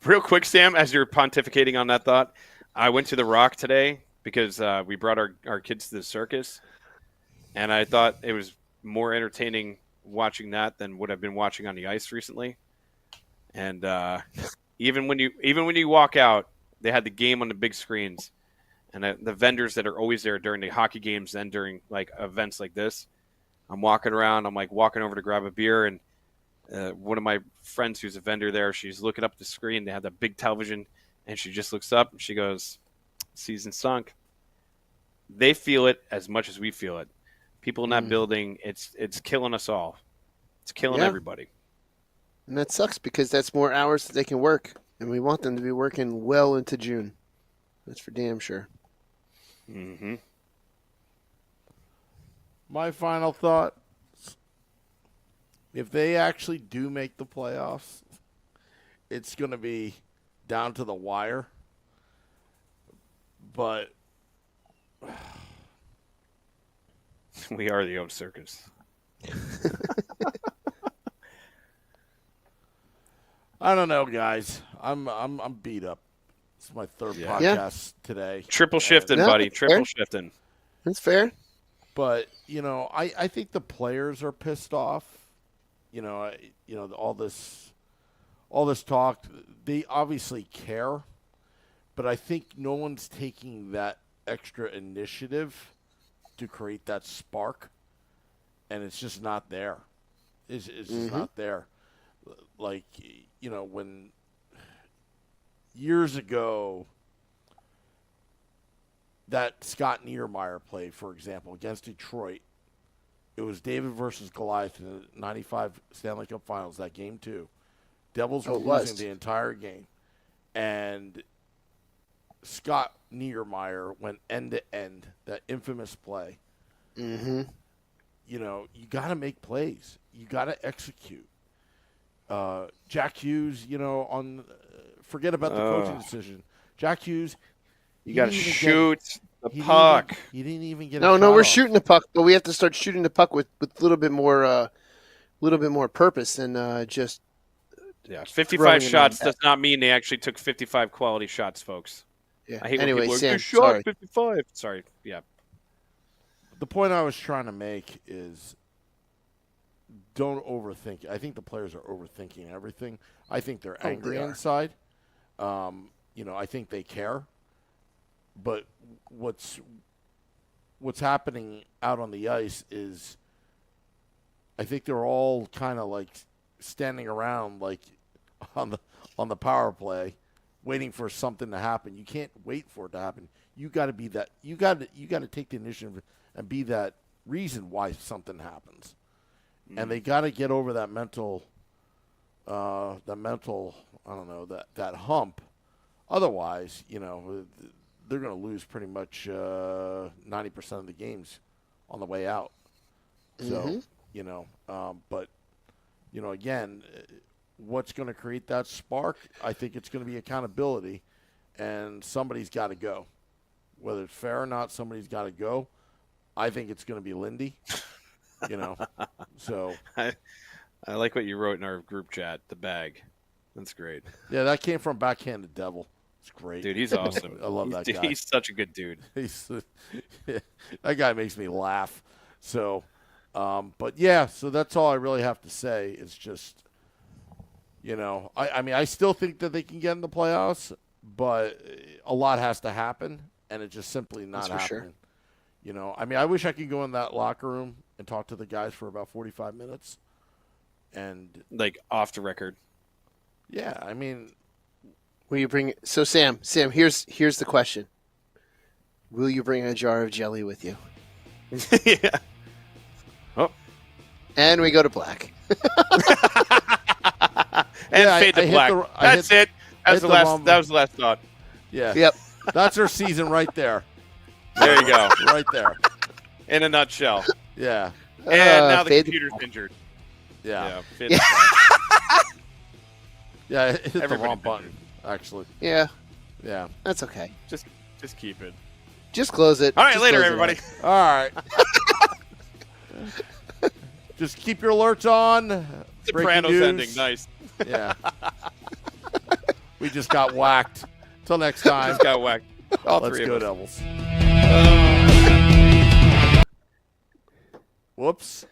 Real quick, Sam, as you're pontificating on that thought, I went to the Rock today because we brought our kids to the circus, and I thought it was more entertaining watching that than what I've been watching on the ice recently. And even when you walk out, They had the game on the big screens, and the vendors that are always there during the hockey games and during like events like this. I'm walking around. I'm like walking over to grab a beer, and one of my friends who's a vendor there, she's looking up at the screen. They have that big television, and she just looks up and she goes, "Season sunk." They feel it as much as we feel it. People in that building, it's killing us all. It's killing everybody. And that sucks because that's more hours that they can work, and we want them to be working well into June. That's for damn sure. Mm-hmm. My final thought, if they actually do make the playoffs, it's going to be down to the wire. But we are the old circus. I don't know, guys. I'm beat up. It's my third podcast today. Triple shifting, buddy. Triple shifting. That's fair. But, I think the players are pissed off. All this talk, they obviously care, but I think no one's taking that extra initiative to create that spark, and it's just not there. It's just not there. Like, when years ago that Scott Niedermayer play, for example, against Detroit, it was David versus Goliath in the 95 Stanley Cup Finals, that game too. Devils were losing the entire game. And Scott Niedermayer went end to end, that infamous play. Mm-hmm. You got to make plays. You got to execute. Jack Hughes, forget about the coaching decision. Jack Hughes, you got to shoot the puck. He didn't even get. No, we're shooting the puck, but we have to start shooting the puck with a little bit more purpose than just. Yeah, 55 shots does not mean they actually took 55 quality shots, folks. Yeah. I hate anyway, when Sam, people are, 55. Sorry. Yeah. The point I was trying to make is, don't overthink it. I think the players are overthinking everything. I think they're angry inside. I think they care. But what's happening out on the ice is, I think they're all kind of like standing around like on the power play, waiting for something to happen. You can't wait for it to happen. You got to be that. You got to take the initiative and be that reason why something happens. And they got to get over that mental, I don't know, that hump. Otherwise, they're going to lose pretty much 90% of the games on the way out. So, but, again, what's going to create that spark? I think it's going to be accountability, and somebody's got to go. Whether it's fair or not, somebody's got to go. I think it's going to be Lindy. So I like what you wrote in our group chat, the bag. That's great. Yeah, that came from Backhanded Devil. It's great. Dude, he's awesome. I love that guy. He's such a good dude. That guy makes me laugh. So, but yeah, so that's all I really have to say. It's just, I mean, I still think that they can get in the playoffs, but a lot has to happen, and it's just simply not happening. Sure. I mean, I wish I could go in that locker room and talk to the guys for about 45 minutes. And like off the record. Yeah, I mean, will you bring? So Sam, here's the question: will you bring a jar of jelly with you? Yeah. Oh. And we go to black. And fade to black. That's it. That was the last thought. Yeah. Yep. That's our season right there. There you go. Right there. In a nutshell. Yeah. And now the computer's injured. Yeah. Yeah. Yeah, it hit the wrong button, actually. Yeah. Yeah. That's okay. Just keep it. Just close it. All right, later, everybody. All right. Just keep your alerts on. Sopranos ending. Nice. Yeah. We just got whacked. Till next time. Just got whacked. All Let's three go, of us. Devils. Whoops.